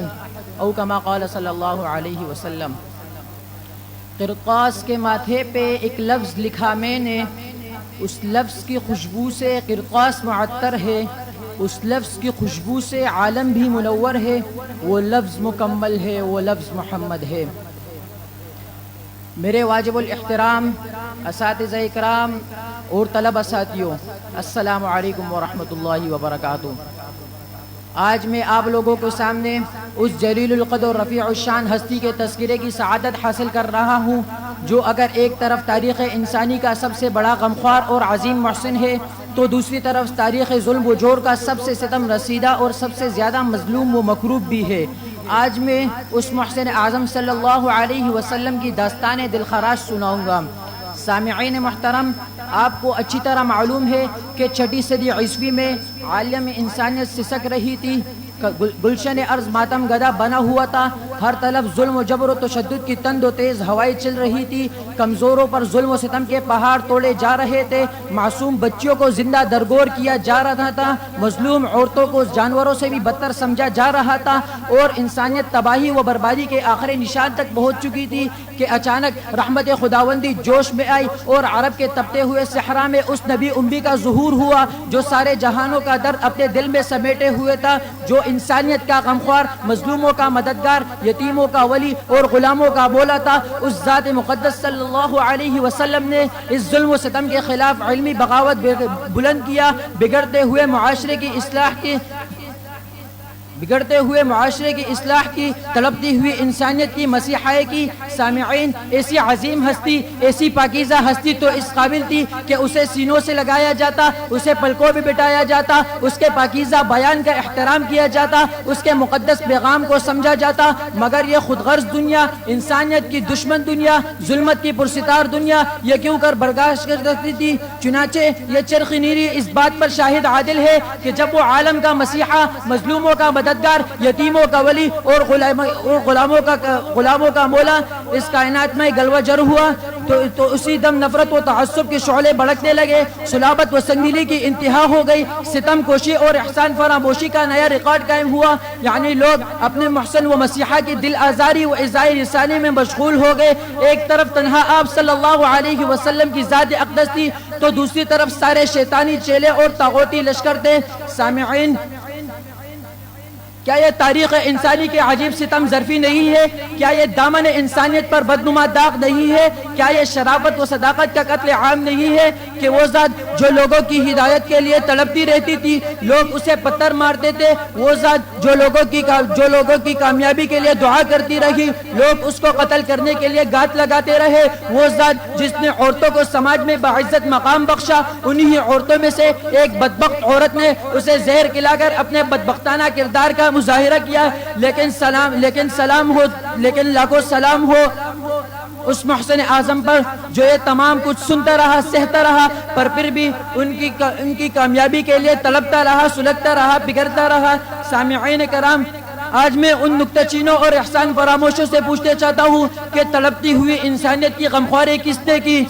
أو كما قال صلی اللہ علیہ وسلم. قرطاس کے ماتھے پہ ایک لفظ لکھا میں نے، اس لفظ کی خوشبو سے قرطاس معطر ہے، اس لفظ کی خوشبو سے عالم بھی منور ہے. وہ لفظ مکمل ہے، وہ لفظ محمد ہے. میرے واجب الاحترام اساتذہ اکرام اور طلبہ ساتھیوں، السلام علیکم ورحمۃ اللہ وبرکاتہ. آج میں آپ لوگوں کے سامنے اس جلیل القدر رفیع الشان ہستی کے تذکرے کی سعادت حاصل کر رہا ہوں، جو اگر ایک طرف تاریخ انسانی کا سب سے بڑا غمخوار اور عظیم محسن ہے، تو دوسری طرف تاریخ ظلم و جور کا سب سے ستم رسیدہ اور سب سے زیادہ مظلوم و مکروب بھی ہے. آج میں اس محسن اعظم صلی اللہ علیہ وسلم کی داستان دلخراش سناؤں گا. سامعین محترم، آپ کو اچھی طرح معلوم ہے کہ 6 صدی عیسوی میں عالم انسانیت سسک رہی تھی، گلشن ارض ماتم گدا بنا ہوا تھا، ہر طرف ظلم و جبر و تشدد کی تند و تیز ہوائیں چل رہی تھی، کمزوروں پر ظلم و ستم کے پہاڑ توڑے جا رہے تھے، معصوم بچیوں کو زندہ درگور کیا جا رہا تھا، مظلوم عورتوں کو جانوروں سے بھی بدتر سمجھا جا رہا تھا، اور انسانیت تباہی و بربادی کے آخری نشان تک پہنچ چکی تھی کہ اچانک رحمت خداوندی جوش میں آئی اور عرب کے تپتے ہوئے صحرا میں اس نبی امی کا ظہور ہوا جو سارے جہانوں کا درد اپنے دل میں سمیٹے ہوئے تھا، جو انسانیت کا غمخوار، مظلوموں کا مددگار، یتیموں کا ولی اور غلاموں کا مولا تھا، اس ذات مقدس صلی اللہ علیہ وسلم نے اس ظلم و ستم کے خلاف علمی بغاوت بلند کیا، بگڑتے ہوئے معاشرے کی اصلاح کی تڑپتی ہوئی انسانیت کی مسیحائی کی۔ سامعین، ایسی عظیم ہستی، ایسی پاکیزہ ہستی تو اس قابل تھی کہ اسے سینوں سے لگایا جاتا، اسے پلکوں پہ بٹھایا جاتا، اس کے پاکیزہ بیان کا احترام کیا جاتا، اس کے مقدس پیغام کو سمجھا جاتا، مگر یہ خود غرض دنیا، انسانیت کی دشمن دنیا، ظلمت کی پرستار دنیا یہ کیوں کر برداشت کر سکتی تھی؟ چنانچہ یہ چرخ نیری اس بات پر شاہد عادل ہے کہ جب وہ عالم کا مسیحا، مظلوموں کا مددگار، یتیموں کا ولی اور غلاموں کا مولا اس کائنات میں گلوہ گر ہوا تو اسی دم نفرت و تعصب کے شعلے بھڑکنے لگے، صلابت و سنگدلی کی انتہا ہو گئی، ستم کوشی اور احسان فراموشی کا نیا ریکارڈ قائم ہوا، یعنی لوگ اپنے محسن و مسیحا کی دل آزاری و ازائی رسانی میں مشغول ہو گئے۔ ایک طرف تنہا آپ صلی اللہ علیہ وسلم کی ذات اقدس تھی تو دوسری طرف سارے شیطانی چیلے اور طاغوتی لشکر تھے۔ سامعین، کیا یہ تاریخ انسانی کے عجیب ستم ظرفی نہیں ہے؟ کیا یہ دامن انسانیت پر بدنما داغ نہیں ہے؟ کیا یہ شرافت و صداقت کا قتل عام نہیں ہے کہ وہ ذات جو لوگوں کی ہدایت کے لیے تڑپتی رہتی تھی، لوگ اسے پتھر مارتے تھے، وہ ذات جو لوگوں کی کامیابی کے لیے دعا کرتی رہی، لوگ اس کو قتل کرنے کے لیے گات لگاتے رہے، وہ ذات جس نے عورتوں کو سماج میں باعزت مقام بخشا، انہی عورتوں میں سے ایک بدبخت عورت نے اسے زہر کھلا کر اپنے بدبختانہ کردار کا مظاہرہ کیا، لیکن لاکھوں سلام ہو اس محسن اعظم پر جو یہ تمام کچھ سنتا رہا، سہتا رہا، پر پھر بھی ان کی کامیابی کے لیے تڑپتا رہا، سلگتا رہا، بگڑتا رہا۔ سامعین کرام، آج میں ان نکتہ چینوں اور احسان فراموشوں سے پوچھنا چاہتا ہوں کہ تڑپتی ہوئی انسانیت کی غمخواری کس نے کی؟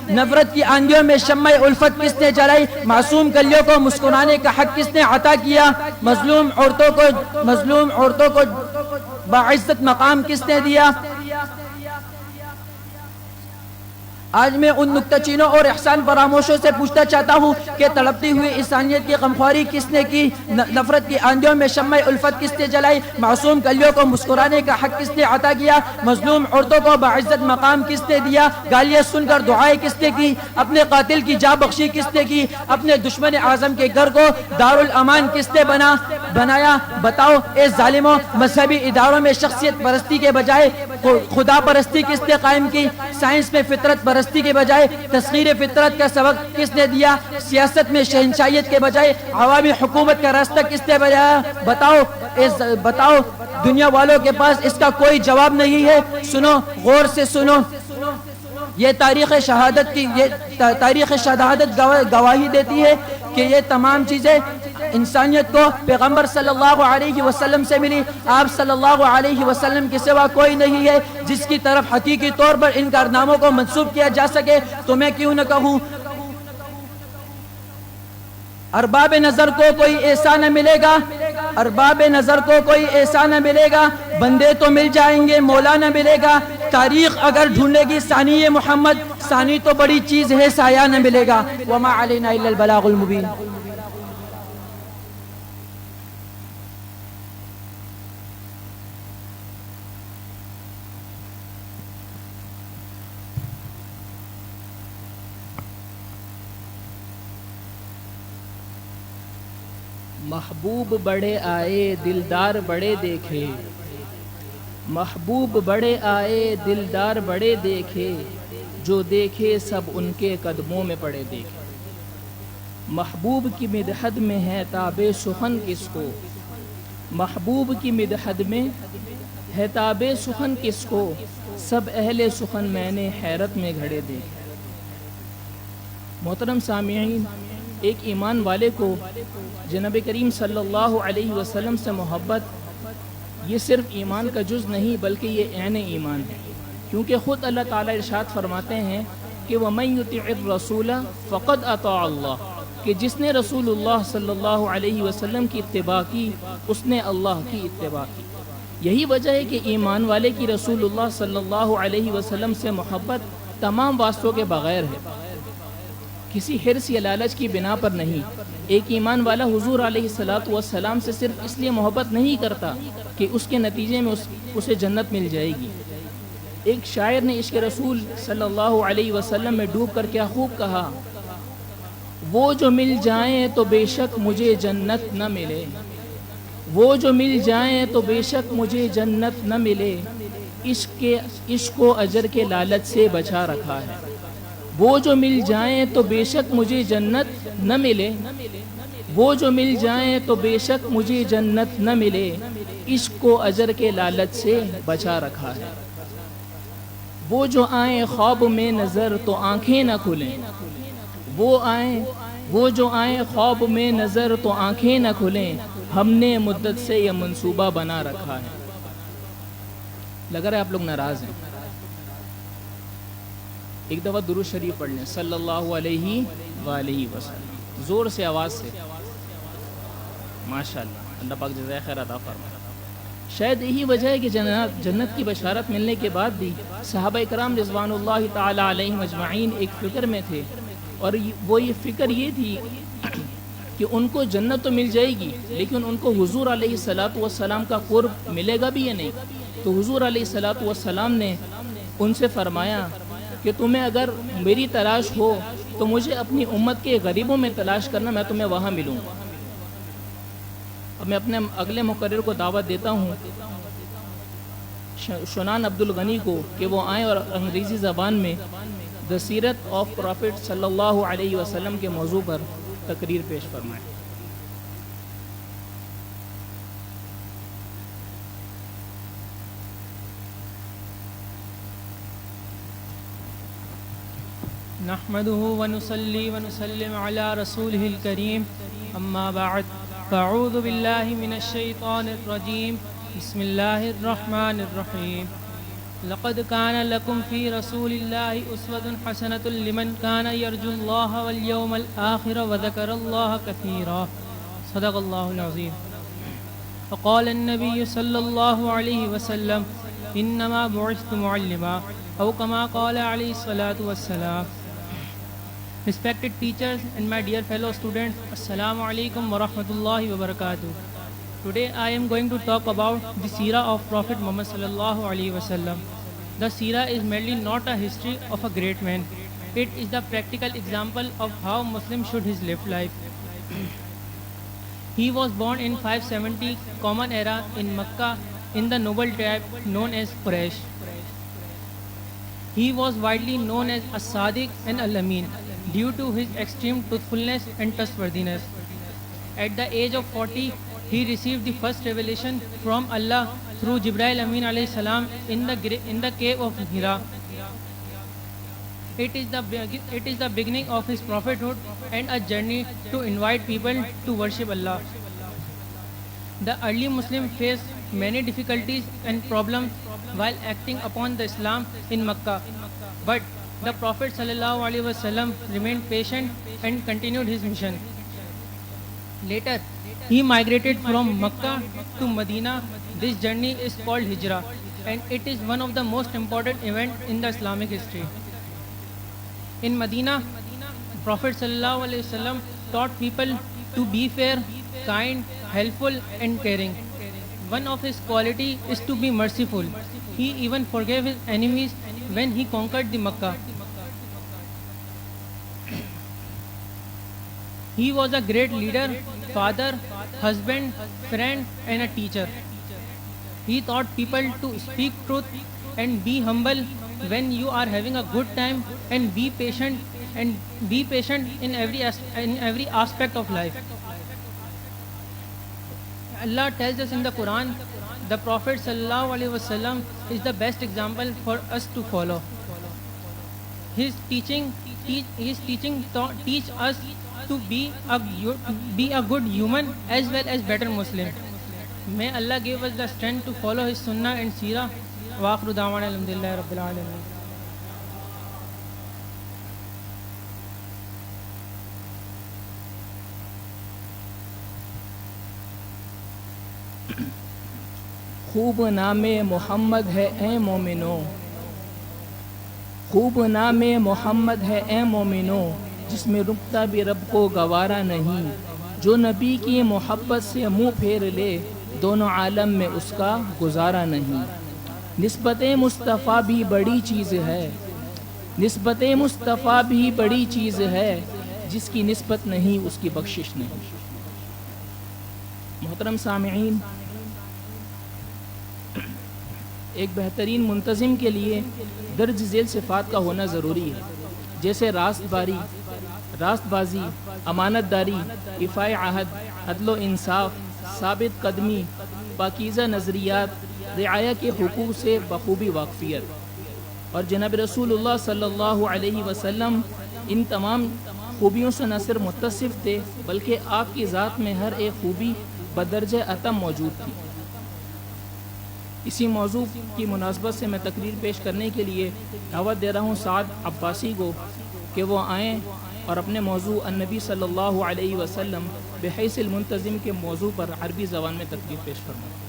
نفرت کی آندھیوں میں شمع الفت کس نے جلائی؟ معصوم کلیوں کو مسکرانے کا حق کس نے عطا کیا؟ مظلوم عورتوں کو باعزت مقام کس نے دیا؟ آج میں ان نکتہ چینوں اور احسان فراموشوں سے پوچھنا چاہتا ہوں کہ تڑپتی ہوئی انسانیت کی غمخواری کس نے کی؟ نفرت کی آندھیوں میں شمع الفت کس نے جلائی؟ معصوم کلیوں کو مسکرانے کا حق کس نے عطا کیا؟ مظلوم عورتوں کو باعزت مقام کس نے دیا؟ گالیاں سن کر دعائیں کس نے کی؟ اپنے قاتل کی جاں بخشی کس نے کی؟ اپنے دشمن اعظم کے گھر کو دارالامان کس نے بنایا؟ بتاؤ اے ظالموں، مذہبی اداروں میں شخصیت پرستی کے بجائے خدا پرستی کس نے قائم کی؟ سائنس میں فطرت پرستی کے بجائے تسخیر فطرت کا سبق کس نے دیا؟ سیاست میں شہنشاہیت کے بجائے عوامی حکومت کا راستہ کس نے بتایا؟ بتاؤ دنیا والوں کے پاس اس کا کوئی جواب نہیں ہے۔ سنو، غور سے سنو، یہ تاریخ شہادت گواہی دیتی ہے کہ یہ تمام چیزیں انسانیت کو پیغمبر صلی اللہ علیہ وسلم سے ملی۔ آپ صلی اللہ علیہ وسلم کے سوا کوئی نہیں ہے جس کی طرف حقیقی طور پر ان کارناموں کو منسوب کیا جا سکے، تو میں کیوں نہ کہوں ارباب نظر کو کوئی ایسا نہ ملے گا، بندے تو مل جائیں گے، مولا نہ ملے گا۔ تاریخ اگر ڈھونڈے گی ثانی محمد، ثانی تو بڑی چیز ہے، سایہ نہ ملے گا۔ وما علینا الا البلاغ المبین۔ محبوب بڑے آئے دلدار بڑے دیکھے، محبوب بڑے آئے دلدار بڑے دیکھے، جو دیکھے سب ان کے قدموں میں پڑے دیکھے۔ محبوب کی مدحت میں ہے تاب سخن کس کو، محبوب کی مدحت میں ہے تاب سخن کس کو، سب اہل سخن میں نے حیرت میں گھڑے دیکھے۔ محترم سامعین، ایک ایمان والے کو جناب کریم صلی اللہ علیہ وسلم سے محبت یہ صرف ایمان کا جز نہیں بلکہ یہ عین ایمان ہے، کیونکہ خود اللہ تعالیٰ ارشاد فرماتے ہیں کہ وَمَن يُطِعِ الرَّسُولَ فَقَدْ أَطَاعَ اللَّهَ، کہ جس نے رسول اللہ صلی اللہ علیہ وسلم کی اتباع کی اس نے اللہ کی اتباع کی۔ یہی وجہ ہے کہ ایمان والے کی رسول اللہ صلی اللہ علیہ وسلم سے محبت تمام واسطوں کے بغیر ہے۔ کسی حرص یا لالچ کی بنا پر نہیں۔ ایک ایمان والا حضور علیہ الصلاۃ والسلام سے صرف اس لیے محبت نہیں کرتا کہ اس کے نتیجے میں اسے جنت مل جائے گی۔ ایک شاعر نے عشق رسول صلی اللہ علیہ وسلم میں ڈوب کر کیا خوب کہا، وہ جو مل جائیں تو بے شک مجھے جنت نہ ملے، وہ جو مل جائیں تو بے شک مجھے جنت نہ ملے، عشق و اجر کے لالچ سے بچا رکھا ہے۔ وہ جو مل جائیں تو بے شک مجھے جنت نہ ملے، وہ جو مل جائیں تو بے شک مجھے جنت نہ ملے، عشق و اجر کے لالچ سے بچا رکھا ہے۔ وہ جو آئیں خواب میں نظر تو آنکھیں نہ کھلیں، وہ جو آئیں خواب میں نظر تو آنکھیں نہ کھلیں، ہم نے مدت سے یہ منصوبہ بنا رکھا ہے۔ لگ رہا ہے آپ لوگ ناراض ہیں، ایک دفعہ درود شریف پڑھ لیں صلی اللہ علیہ وآلہ وسلم، زور سے، آواز سے، ماشاءاللہ، اللہ پاک جزائے خیر عطا فرمائے۔ شاید یہی وجہ ہے کہ جنت کی بشارت ملنے کے بعد بھی صحابہ کرام رضوان اللہ تعالی علیہم اجمعین ایک فکر میں تھے، اور وہ یہ فکر یہ تھی کہ ان کو جنت تو مل جائے گی، لیکن ان کو حضور علیہ الصلاۃ والسلام کا قرب ملے گا بھی یا نہیں۔ تو حضور علیہ الصلاۃ والسلام نے ان سے فرمایا کہ تمہیں اگر میری تلاش ہو تو مجھے اپنی امت کے غریبوں میں تلاش کرنا، میں تمہیں وہاں ملوں گا۔ اب میں اپنے اگلے مقرر کو دعوت دیتا ہوں، شنان عبد الغنی کو، کہ وہ آئیں اور انگریزی زبان میں دا سیرت آف پروفٹ صلی اللہ علیہ وسلم کے موضوع پر تقریر پیش فرمائیں۔ نحمده ونصلي ونسلم على رسوله الكريم اما بعد فاعوذ بالله من الشيطان الرجيم بسم الله الرحمن الرحيم لقد كان لكم في رسول الله أسوة حسنة لمن كان يرجو الله واليوم الآخر وذكر الله كثيرا صدق الله العظيم وقال النبي صلى الله عليه وسلم إنما بعثت معلما أو كما قال عليه الصلاة والسلام. Respected teachers and my dear fellow students, Assalamu alaikum wa rahmatullahi wa barakatuh. Today I am going to talk about the seerah of Prophet Muhammad sallallahu alaihi wasallam. The seerah is merely not a history of a great man. It is the practical example of how Muslims should live life. He was born in 570 Common Era in Makkah in the noble tribe known as Quraysh. He was widely known as As-Sadiq and Al-Amin due to his extreme truthfulness and trustworthiness. At the age of 40, he received the first revelation from Allah through Jibreel Amin alayhi salam in the cave of Hira. It is the beginning of his prophethood and a journey to invite people to worship Allah. The early Muslims faced many difficulties and problems while acting upon the Islam in Makkah, but the Prophet sallallahu alaihi wasallam remained patient and continued his mission. Later, he migrated from Makkah to Medina. This journey is called Hijrah, and it is one of the most important events in the Islamic history. In Medina, Prophet sallallahu alaihi wasallam taught people to be fair, kind, helpful, and caring. One of his qualities is to be merciful. He even forgave his enemies when he conquered the Makkah. He was a great leader, father, husband, friend, and a teacher. He taught people to speak truth and be humble when you are having a good time, and be patient in every aspect of life. Allah tells us in the Quran, the Prophet sallallahu alaihi wasallam is the best example for us to follow. His teaching teach us to be a good human as well as better Muslim. May Allah give us the strength to follow his sunnah and seerah. Wa akhiru da'wana alhamdulillahi rabbil alamin. خوب نام محمد ہے اے مومنو، خوب نام محمد ہے اے مومنو، جس میں رکتا بھی رب کو گوارا نہیں، جو نبی کی محبت سے منہ پھیر لے دونوں عالم میں اس کا گزارا نہیں۔ نسبت مصطفیٰ بھی بڑی چیز ہے، نسبت مصطفیٰ بھی بڑی چیز ہے، جس کی نسبت نہیں اس کی بخشش نہیں۔ محترم سامعین، ایک بہترین منتظم کے لیے درج ذیل صفات کا ہونا ضروری ہے، جیسے راست بازی، امانت داری، ایفائے عہد، عدل و انصاف، ثابت قدمی، پاکیزہ نظریات، رعایہ کے حقوق سے بخوبی واقفیت۔ اور جناب رسول اللہ صلی اللہ علیہ وسلم ان تمام خوبیوں سے نہ صرف متصف تھے بلکہ آپ کی ذات میں ہر ایک خوبی بدرجہ اتم موجود تھی۔ اسی موضوع کی مناسبت سے میں تقریر پیش کرنے کے لیے دعوت دے رہا ہوں سعد عباسی کو کہ وہ آئیں اور اپنے موضوع النبی صلی اللہ علیہ وسلم بحیث المنتظم کے موضوع پر عربی زبان میں تقریر پیش فرمائیں۔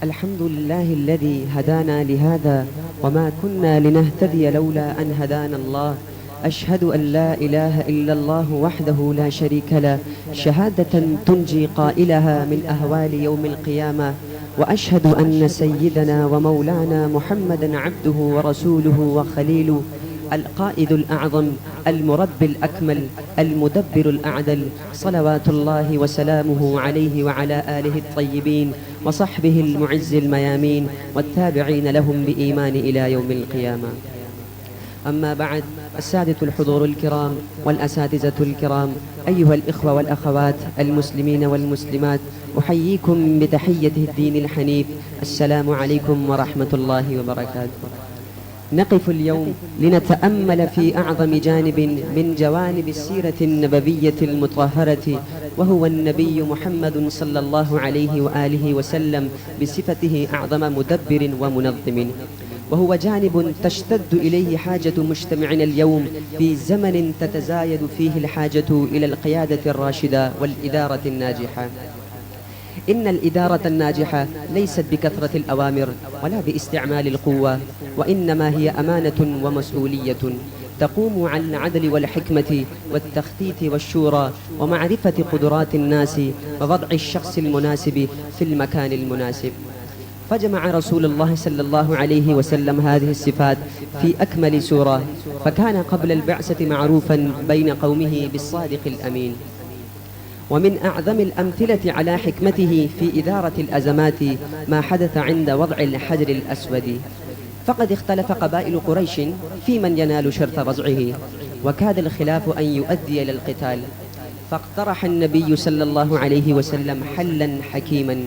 الحمد لله الذي هدانا لهذا وما كنا لنهتدي لولا أن هدانا الله. أشهد أن لا إله إلا الله وحده لا شريك له شهادة تنجي قائلها من أهوال يوم القيامة، وأشهد أن سيدنا ومولانا محمدا عبده ورسوله وخليله، القائد الأعظم، المربي الأكمل، المدبر الأعدل، صلوات الله وسلامه عليه وعلى آله الطيبين وصحبه المعز الميامين والتابعين لهم بإيمان إلى يوم القيامة. أما بعد، السادة الحضور الكرام والأساتذة الكرام، أيها الإخوة والأخوات المسلمين والمسلمات، أحييكم بتحية الدين الحنيف، السلام عليكم ورحمة الله وبركاته. نقف اليوم لنتأمل في أعظم جانب من جوانب السيرة النبوية المطهرة، وهو النبي محمد صلى الله عليه وآله وسلم بصفته أعظم مدبر ومنظم، وهو جانب تشتد إليه حاجة مجتمعنا اليوم في زمن تتزايد فيه الحاجة إلى القيادة الراشدة والإدارة الناجحة. إن الإدارة الناجحة ليست بكثرة الأوامر ولا باستعمال القوة، وإنما هي أمانة ومسؤولية تقوم على العدل والحكمة والتخطيط والشورى ومعرفة قدرات الناس ووضع الشخص المناسب في المكان المناسب. فجمع رسول الله صلى الله عليه وسلم هذه الصفات في أكمل سورة، فكان قبل البعثة معروفا بين قومه بالصادق الأمين. ومن أعظم الأمثلة على حكمته في إدارة الأزمات ما حدث عند وضع الحجر الأسود، فقد اختلف قبائل قريش في من ينال شرط وضعه، وكاد الخلاف أن يؤدي إلى القتال، فاقترح النبي صلى الله عليه وسلم حلا حكيما،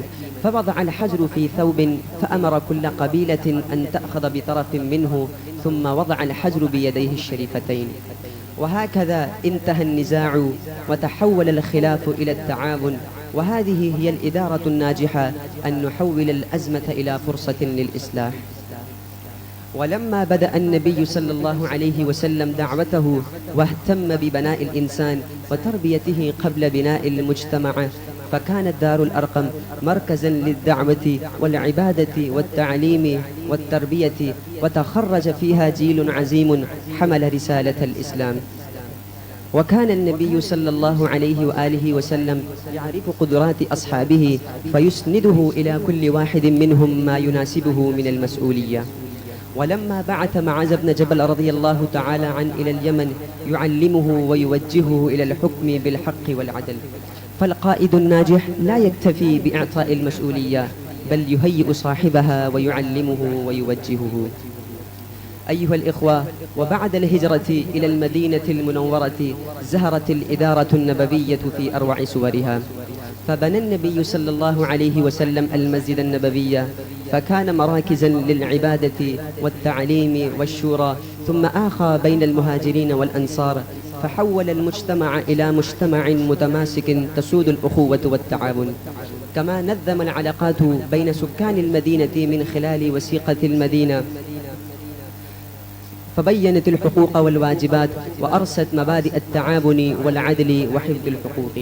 فوضع الحجر في ثوب، فأمر كل قبيلة أن تأخذ بطرف منه، ثم وضع الحجر بيديه الشريفتين. وهكذا انتهى النزاع وتحول الخلاف إلى التعاون، وهذه هي الإدارة الناجحة، أن نحول الأزمة إلى فرصة للإصلاح. ولما بدأ النبي صلى الله عليه وسلم دعوته واهتم ببناء الإنسان وتربيته قبل بناء المجتمع، فكانت دار الأرقم مركزا للدعوة والعبادة والتعليم والتربية، وتخرج فيها جيل عظيم حمل رسالة الإسلام. وكان النبي صلى الله عليه وآله وسلم يعرف قدرات أصحابه فيسنده إلى كل واحد منهم ما يناسبه من المسؤولية. ولما بعث معاذ بن جبل رضي الله تعالى عنه إلى اليمن يعلمه ويوجهه إلى الحكم بالحق والعدل. فالقائد الناجح لا يكتفي بإعطاء المسؤولية، بل يهيئ صاحبها ويعلمه ويوجهه. أيها الإخوة، وبعد الهجرة إلى المدينة المنورة زهرت الإدارة النبوية في أروع صورها، فبنى النبي صلى الله عليه وسلم المسجد النبوي، فكان مراكزا للعبادة والتعليم والشورى، ثم آخى بين المهاجرين والأنصار، فحول المجتمع إلى مجتمع متماسك تسود الأخوة والتعاون. كما نظم العلاقات بين سكان المدينة من خلال وثيقة المدينة، فبينت الحقوق والواجبات وأرست مبادئ التعاون والعدل وحفظ الحقوق.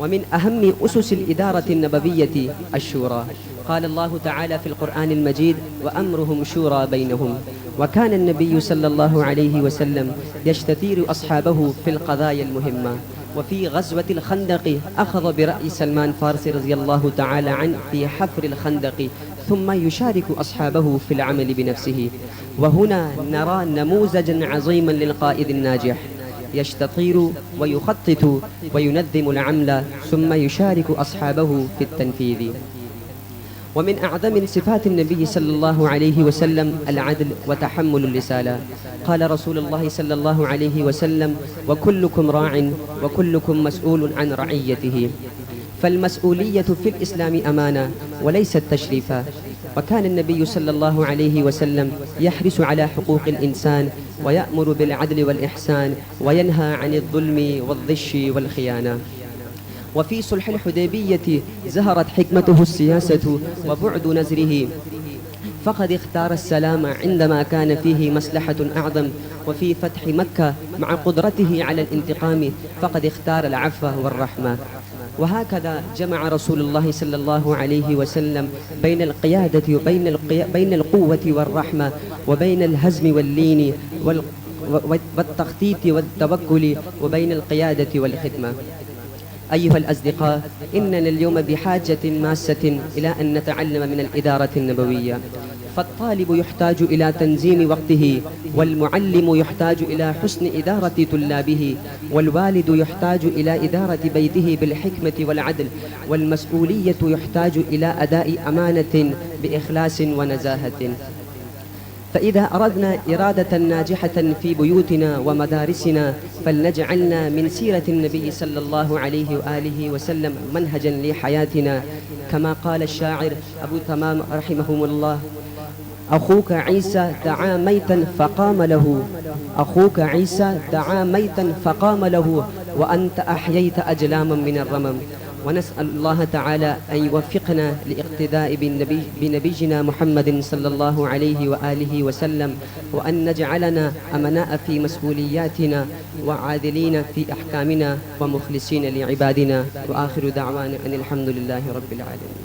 ومن أهم أسس الإدارة النبوية الشورى. قال الله تعالى في القرآن المجيد: وأمرهم شورى بينهم. وكان النبي صلى الله عليه وسلم يستثير أصحابه في القضايا المهمة. وفي غزوة الخندق أخذ برأي سلمان فارسي رضي الله تعالى عنه في حفر الخندق، ثم يشارك أصحابه في العمل بنفسه. وهنا نرى نموذجا عظيما للقائد الناجح، يستطير ويخطط وينظم العمل ثم يشارك أصحابه في التنفيذ. ومن أعظم صفات النبي صلى الله عليه وسلم العدل وتحمل الرسالة. قال رسول الله صلى الله عليه وسلم: وكلكم راع وكلكم مسؤول عن رعيته. فالمسؤولية في الإسلام أمانة وليست تشريفا. وكان النبي صلى الله عليه وسلم يحرص على حقوق الإنسان ويأمر بالعدل والإحسان وينهى عن الظلم والغش والخيانة. وفي صلح الحديبية ظهرت حكمته السياسة وبعد نزره، فقد اختار السلام عندما كان فيه مصلحة أعظم. وفي فتح مكة مع قدرته على الانتقام فقد اختار العفو والرحمة. وهكذا جمع رسول الله صلى الله عليه وسلم بين القيادة وبين القوة والرحمة، وبين الهزم واللين والتخطيط والتوكل، وبين القيادة والخدمة. أيها الأصدقاء، إننا اليوم بحاجة ماسة إلى أن نتعلم من الإدارة النبوية. فالطالب يحتاج إلى تنظيم وقته، والمعلم يحتاج إلى حسن إدارة طلابه، والوالد يحتاج إلى إدارة بيته بالحكمة والعدل، والمسؤولية يحتاج إلى أداء أمانة بإخلاص ونزاهة. فإذا أردنا إرادة ناجحة في بيوتنا ومدارسنا فلنجعلنا من سيرة النبي صلى الله عليه وآله وسلم منهجا لحياتنا. كما قال الشاعر أبو تمام رحمه الله: أخوك عيسى دعا ميتا فقام له، أخوك عيسى دعا ميتا فقام له، وأنت أحييت أجلاما من الرمم. ونسأل الله تعالى أن يوفقنا لاقتداء بنبينا محمد صلى الله عليه وآله وسلم، وأن نجعلنا أمناء في مسؤولياتنا وعادلين في أحكامنا ومخلصين لعبادنا. وآخر دعوانا أن الحمد لله رب العالمين.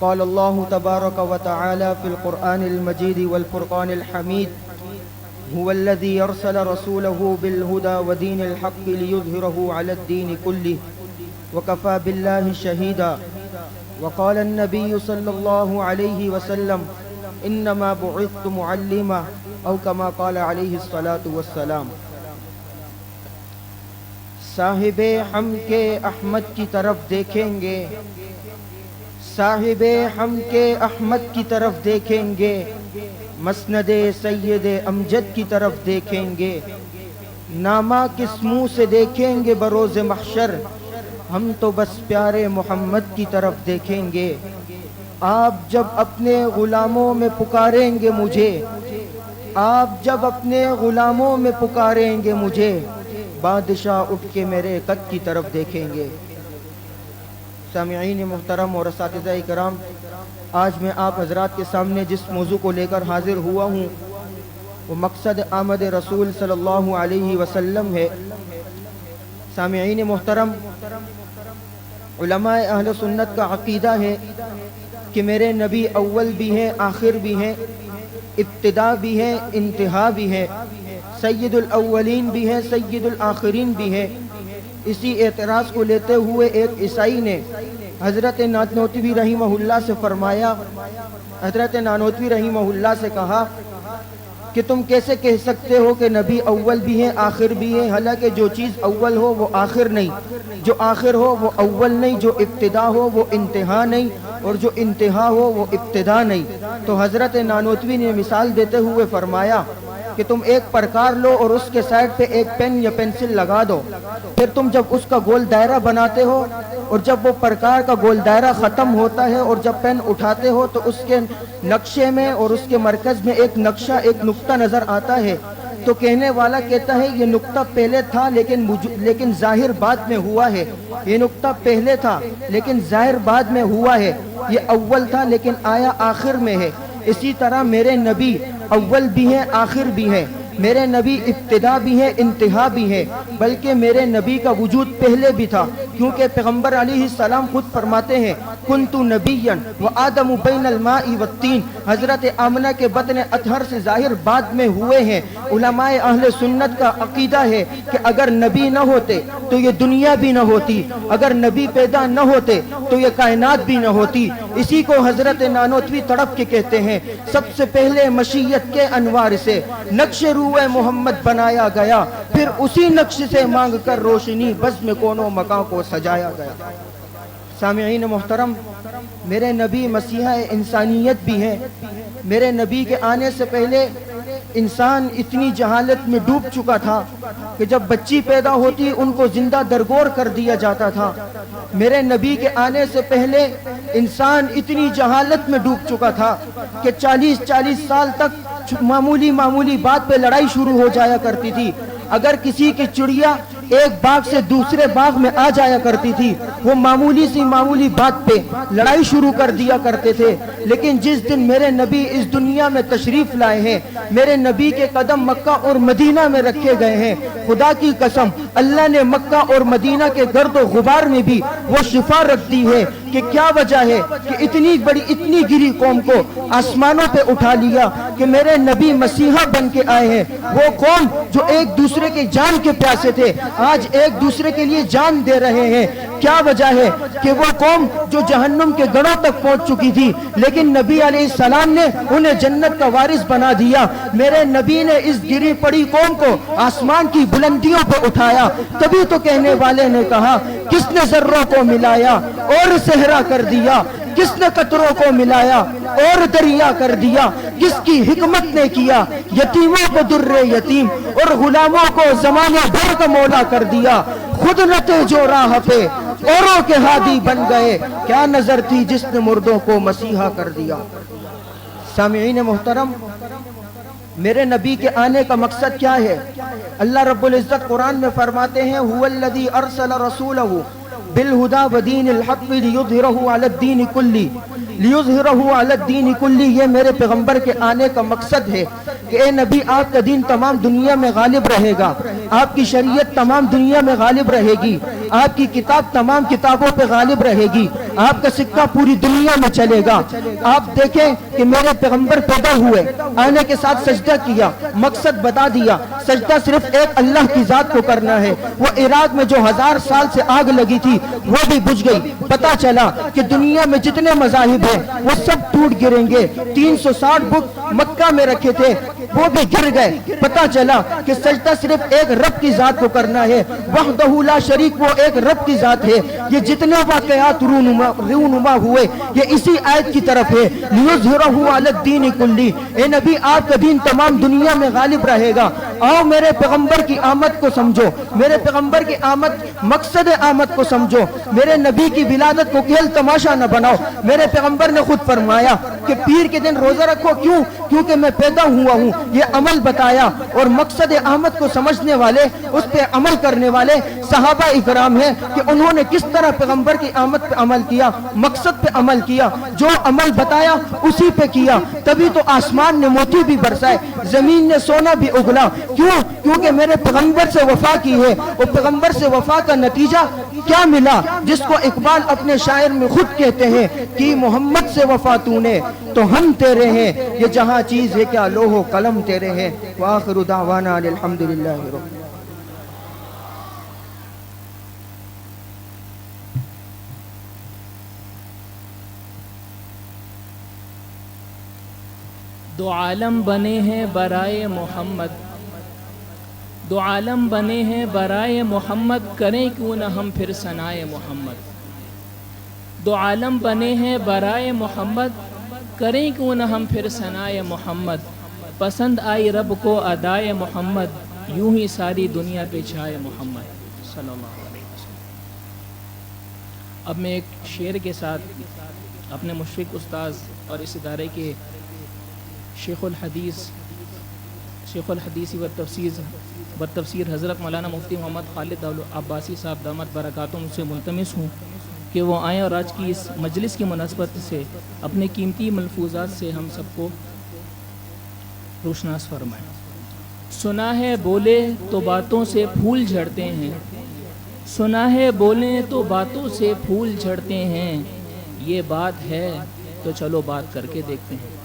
قال الله تبارك وتعالى في القرآن المجيد والفرقان الحميد هو الذي أرسل رسوله بالهدى ودين الحق ليظهره على الدين كله وكفى بالله شهيدا. وقال النبي صلى الله عليه وسلم إنما بعثت معلما أو كما قال عليه الصلاة والسلام. صاحب ہم کے احمد کی طرف دیکھیں گے، صاحب ہم کے احمد کی طرف دیکھیں گے، مسند سید امجد کی طرف دیکھیں گے، نامہ کس منہ سے دیکھیں گے بروز محشر، ہم تو بس پیارے محمد کی طرف دیکھیں گے. آپ جب اپنے غلاموں میں پکاریں گے مجھے، آپ جب اپنے غلاموں میں پکاریں گے مجھے، بادشاہ اٹھ کے میرے قد کی طرف دیکھیں گے. سامعین محترم اور اساتذہ کرام، آج میں آپ حضرات کے سامنے جس موضوع کو لے کر حاضر ہوا ہوں وہ مقصد آمد رسول صلی اللہ علیہ وسلم ہے. سامعین محترم، علماء اہل سنت کا عقیدہ ہے کہ میرے نبی اول بھی ہیں، آخر بھی ہیں، ابتدا بھی ہے، انتہا بھی ہے، سید الاولین بھی ہے، سید الآخرین بھی ہے. اسی اعتراض کو لیتے ہوئے ایک عیسائی نے حضرت نانوتوی رحمہ اللہ سے فرمایا، حضرت نانوتوی رحمہ اللہ سے کہا کہ تم کیسے کہہ سکتے ہو کہ نبی اول بھی ہے آخر بھی ہے، حالانکہ جو چیز اول ہو وہ آخر نہیں، جو آخر ہو وہ اول نہیں، جو ابتدا ہو وہ انتہا نہیں، اور جو انتہا ہو وہ ابتدا نہیں. تو حضرت نانوتوی نے مثال دیتے ہوئے فرمایا کہ تم ایک پرکار لو اور اس کے سائڈ پہ ایک پین یا پینسل لگا دو، پھر تم جب اس کا گول دائرہ بناتے ہو اور جب وہ پرکار کا گول دائرہ ختم ہوتا ہے اور جب پین اٹھاتے ہو تو اس کے نقشے میں اور اس کے مرکز میں ایک نقشہ، ایک نقطہ نظر آتا ہے. تو کہنے والا کہتا ہے یہ نقطہ پہلے تھا لیکن ظاہر بعد میں ہوا ہے، یہ نقطہ پہلے تھا لیکن ظاہر بعد میں ہوا ہے، یہ اول تھا لیکن آیا آخر میں ہے. اسی طرح میرے نبی اول بھی ہیں آخر بھی ہیں، میرے نبی ابتدا بھی ہے انتہا بھی ہے، بلکہ میرے نبی کا وجود پہلے بھی تھا، کیونکہ پیغمبر علیہ السلام خود فرماتے ہیں کنت نبیا وآدم بین الماء والطین. حضرت آمنہ کے بطن اطہر سے ظاہر بعد میں ہوئے ہیں. علماء اہل سنت کا عقیدہ ہے کہ اگر نبی نہ ہوتے تو یہ دنیا بھی نہ ہوتی، اگر نبی پیدا نہ ہوتے تو یہ کائنات بھی نہ ہوتی. اسی کو حضرت نانوتوی تڑپ کے کہتے ہیں سب سے پہلے مشیت کے انوار سے نقش روح محمد بنایا گیا، پھر اسی نقش سے مانگ کر روشنی بزم کونوں مکان کو سجایا گیا. سامعین محترم، میرے نبی مسیحا انسانیت بھی ہیں. میرے نبی کے آنے سے پہلے انسان اتنی جہالت میں ڈوب چکا تھا کہ جب بچی پیدا ہوتی ان کو زندہ درگور کر دیا جاتا تھا. میرے نبی کے آنے سے پہلے انسان اتنی جہالت میں ڈوب چکا تھا کہ 40 سال تک معمولی بات پہ لڑائی شروع ہو جایا کرتی تھی. اگر کسی کی چڑیا ایک باغ سے دوسرے باغ میں آ جایا کرتی تھی وہ معمولی بات پہ لڑائی شروع کر دیا کرتے تھے. لیکن جس دن میرے نبی اس دنیا میں تشریف لائے ہیں، میرے نبی کے قدم مکہ اور مدینہ میں رکھے گئے ہیں، خدا کی قسم اللہ نے مکہ اور مدینہ کے گرد و غبار میں بھی وہ شفا رکھ دی ہے. کہ کیا وجہ ہے کہ اتنی گری قوم کو آسمانوں پہ اٹھا لیا کہ میرے نبی مسیحا بن کے آئے ہیں. وہ قوم جو ایک دوسرے کے جان کے پیاسے تھے آج ایک دوسرے کے لیے جان دے رہے ہیں. کیا وجہ ہے کہ وہ قوم جو جہنم کے گڑھوں تک پہنچ چکی تھی لیکن نبی علیہ السلام نے انہیں جنت کا وارث بنا دیا. میرے نبی نے اس گری پڑی قوم کو آسمان کی بلندیوں پہ اٹھایا. تبھی تو کہنے والے نے کہا کس نے ذروں کو ملایا اور صحرا کر دیا، کس نے قطروں کو ملایا اور دریا کر دیا، کس کی حکمت نے کیا یتیموں کو در یتیم اور غلاموں کو زمانے بھر کا مولا کر دیا. خود نہ تھے جو راہ پہ اوروں کے ہادی بن گئے، کیا نظر تھی جس نے مردوں کو مسیحا کر دیا. سامعین محترم، میرے نبی کے آنے کا مقصد کیا ہے؟ اللہ رب العزت قرآن میں فرماتے ہیں هو الذی ارسل رسولہ بالہدی ودین الحق لیظہرہ علی الدین کلی، لیظہرہ علی الدین کلی. یہ میرے پیغمبر کے آنے کا مقصد ہے کہ اے نبی آپ کا دین تمام دنیا میں غالب رہے گا. آپ کی شریعت تمام دنیا میں غالب رہے گی، آپ کی کتاب تمام کتابوں پہ غالب رہے گی، آپ کا سکہ پوری دنیا میں چلے گا۔ آپ دیکھیں کہ میرے پیغمبر پیدا ہوئے، آنے کے ساتھ سجدہ کیا، مقصد بتا دیا، سجدہ صرف ایک اللہ کی ذات کو کرنا ہے۔ وہ عراق میں جو 1000 سال سے آگ لگی تھی وہ بھی بجھ گئی۔ پتا چلا کہ دنیا میں جتنے مذاہب ہیں وہ سب ٹوٹ گریں گے۔ 360 بت مکہ میں رکھے تھے وہ بھی گر گئے۔ پتا چلا کہ سجدہ صرف ایک رب کی ذات کو کرنا ہے، وحدہ لا شریک، وہ ایک رب کی ذات ہے۔ یہ جتنے واقعات رونما ہوئے یہ اسی آیت کی طرف ہے، لیظہرہ علی الدین کلی۔ اے نبی آپ کا دین تمام دنیا میں غالب رہے گا۔ آؤ میرے پیغمبر کی آمد کو سمجھو، میرے پیغمبر کی آمد مقصد آمد کو سمجھو، میرے نبی کی ولادت کو کھیل تماشا نہ بناؤ۔ میرے پیغمبر نے خود فرمایا کہ پیر کے دن روزہ رکھو، کیوں؟ کیونکہ میں پیدا ہوا ہوں۔ یہ عمل بتایا اور مقصد آمد کو سمجھنے والے، اس پہ عمل کرنے والے صحابہ اکرام ہیں کہ انہوں نے کس طرح پیغمبر کی آمد پہ عمل کیا، مقصد پہ عمل کیا، جو عمل بتایا اسی پہ کیا۔ تبھی تو آسمان نے موتی بھی برسائے، زمین نے سونا بھی اگلا۔ کیوں؟ کیونکہ میرے پیغمبر سے وفا کی ہے۔ اور پیغمبر سے وفا کا نتیجہ کیا ملا؟ جس کو اقبال اپنے شاعر میں خود کہتے ہیں کہ محمد سے وفا تو نے تو ہم تیرے ہیں، یہ جہاں چیز ہے کیا لوح و قلم تیرے ہیں۔ وآخر دعوانا الحمدللہ رب۔ دو عالم بنے ہیں برائے محمد، دو عالم بنے ہیں برائے محمد، کریں کیوں نہ ہم پھر ثنائے محمد۔ دو عالم بنے ہیں برائے محمد، کریں کیوں نہ ہم پھر ثنائے محمد۔ پسند آئی رب کو ادائے محمد، یوں ہی ساری دنیا پہ چھائے محمد صلی اللہ علیہ وسلم۔ اب میں ایک شعر کے ساتھ اپنے مشفق استاذ اور اس ادارے کے شیخ الحدیث و تفسیر حضرت مولانا مفتی محمد خالد عباسی صاحب دامت برکاتہم سے ملتمس ہوں کہ وہ آئیں اور آج کی اس مجلس کی مناسبت سے اپنے قیمتی ملفوظات سے ہم سب کو روشناس فرمائیں۔ سنا ہے بولے تو باتوں سے پھول جھڑتے ہیں، سنا ہے بولیں تو باتوں سے پھول جھڑتے ہیں، یہ بات ہے تو چلو بات کر کے دیکھتے ہیں۔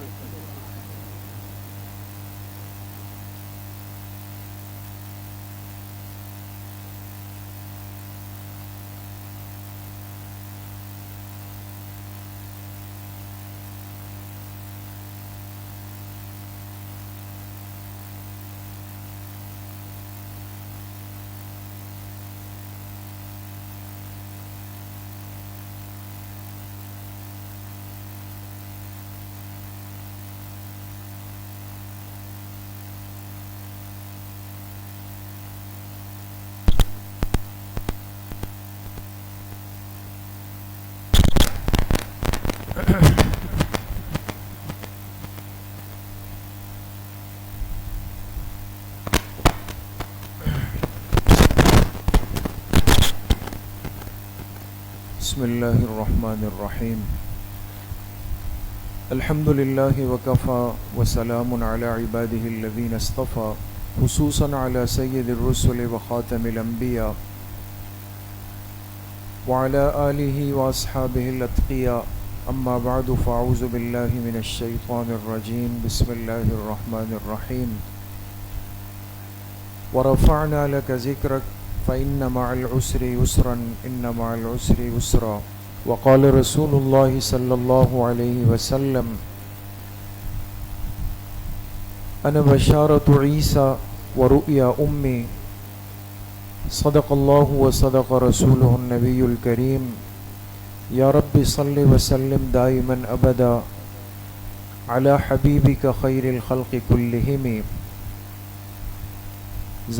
بسم اللہ الرحمن الرحیم الحمد للہ وکفى وسلام علی عباده الذین اصطفى خصوصا علی سید الرسل وخاتم الانبیاء وعلى آلہ واصحابہ الاتقیاء اما بعد فاعوذ باللہ من الشیطان الرجیم بسم اللہ الرحمن الرحیم ورفعنا لك ذکرک فإن مع العسر يسرا إن مع العسر يسرا وقال رسول الله صلى الله عليه وسلم أنا بشارة عيسى ورؤيا أمي صدق الله وصدق رسوله النبي الكريم يا رب صل وسلم دائما أبدا على حبيبك خير الخلق كلهم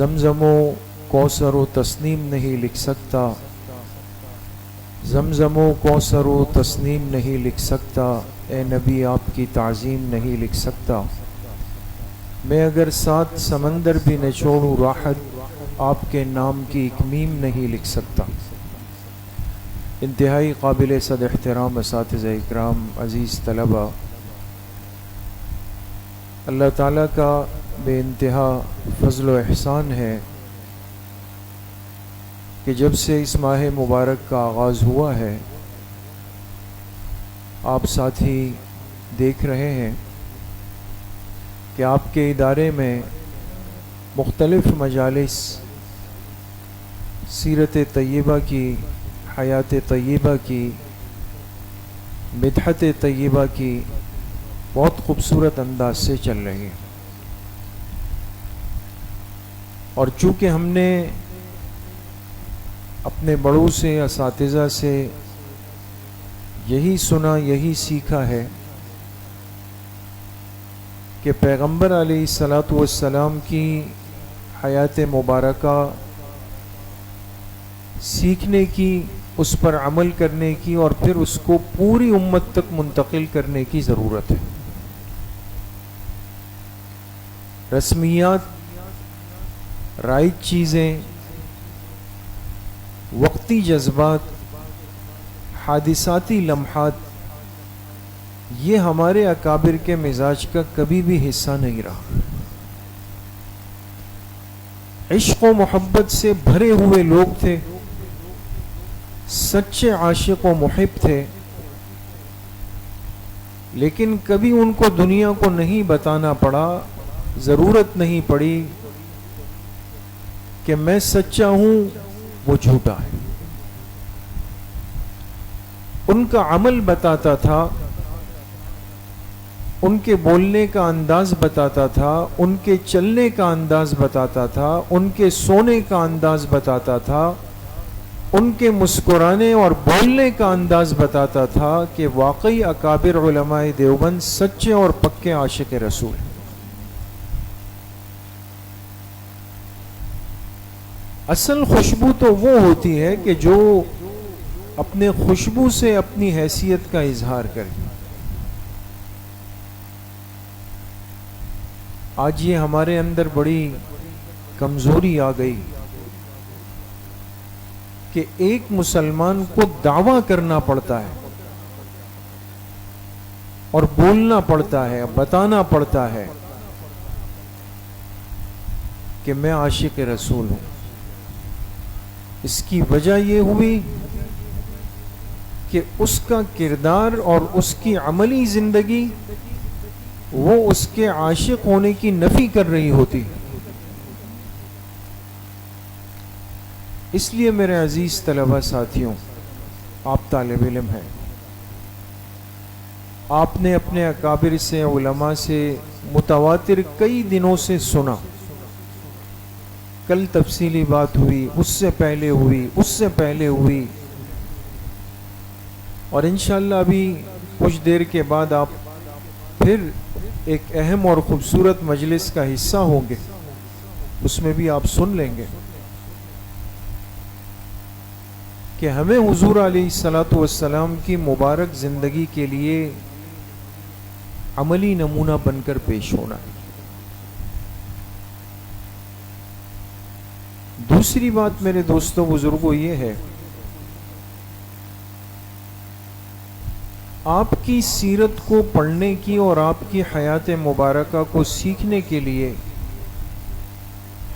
زمزمو کوثر و تسنیم نہیں لکھ سکتا، زمزم و کوثر و تسنیم نہیں لکھ سکتا، اے نبی آپ کی تعظیم نہیں لکھ سکتا۔ میں اگر 7 سمندر بھی نہ چھوڑوں راحت آپ کے نام کی ایک میم نہیں لکھ سکتا۔ انتہائی قابل صد احترام اساتذہ اکرام، عزیز طلبہ، اللہ تعالیٰ کا بے انتہا فضل و احسان ہے کہ جب سے اس ماہ مبارک کا آغاز ہوا ہے آپ ساتھی دیکھ رہے ہیں کہ آپ کے ادارے میں مختلف مجالس سیرت طیبہ کی، حیات طیبہ کی، مدحت طیبہ کی بہت خوبصورت انداز سے چل رہی ہے. اور چونکہ ہم نے اپنے بڑوں سے، اساتذہ سے یہی سنا، یہی سیکھا ہے کہ پیغمبر علیہ الصلاۃ والسلام کی حیات مبارکہ سیکھنے کی، اس پر عمل کرنے کی اور پھر اس کو پوری امت تک منتقل کرنے کی ضرورت ہے. رسمیات، رائج چیزیں، وقتی جذبات، حادثاتی لمحات، یہ ہمارے اکابر کے مزاج کا کبھی بھی حصہ نہیں رہا. عشق و محبت سے بھرے ہوئے لوگ تھے، سچے عاشق و محب تھے، لیکن کبھی ان کو دنیا کو نہیں بتانا پڑا، ضرورت نہیں پڑی کہ میں سچا ہوں وہ جھوٹا ہے. ان کا عمل بتاتا تھا، ان کے بولنے کا انداز بتاتا تھا، ان کے چلنے کا انداز بتاتا تھا، ان کے سونے کا انداز بتاتا تھا، ان کے مسکرانے اور بولنے کا انداز بتاتا تھا کہ واقعی اکابر علماء دیوبند سچے اور پکے عاشق رسول ہیں. اصل خوشبو تو وہ ہوتی ہے کہ جو اپنے خوشبو سے اپنی حیثیت کا اظہار کرے. آج یہ ہمارے اندر بڑی کمزوری آ گئی کہ ایک مسلمان کو دعویٰ کرنا پڑتا ہے اور بولنا پڑتا ہے، بتانا پڑتا ہے کہ میں عاشق رسول ہوں. اس کی وجہ یہ ہوئی کہ اس کا کردار اور اس کی عملی زندگی وہ اس کے عاشق ہونے کی نفی کر رہی ہوتی. اس لیے میرے عزیز طلبہ ساتھیوں، آپ طالب علم ہیں، آپ نے اپنے اکابر سے، علماء سے متواتر کئی دنوں سے سنا. کل تفصیلی بات ہوئی، اس سے پہلے ہوئی، اس سے پہلے ہوئی، اور انشاءاللہ ابھی کچھ دیر کے بعد آپ پھر ایک اہم اور خوبصورت مجلس کا حصہ ہوں گے، اس میں بھی آپ سن لیں گے کہ ہمیں حضور علیہ الصلاۃ والسلام کی مبارک زندگی کے لیے عملی نمونہ بن کر پیش ہونا ہے. دوسری بات میرے دوستوں بزرگوں یہ ہے، آپ کی سیرت کو پڑھنے کی اور آپ کی حیات مبارکہ کو سیکھنے کے لیے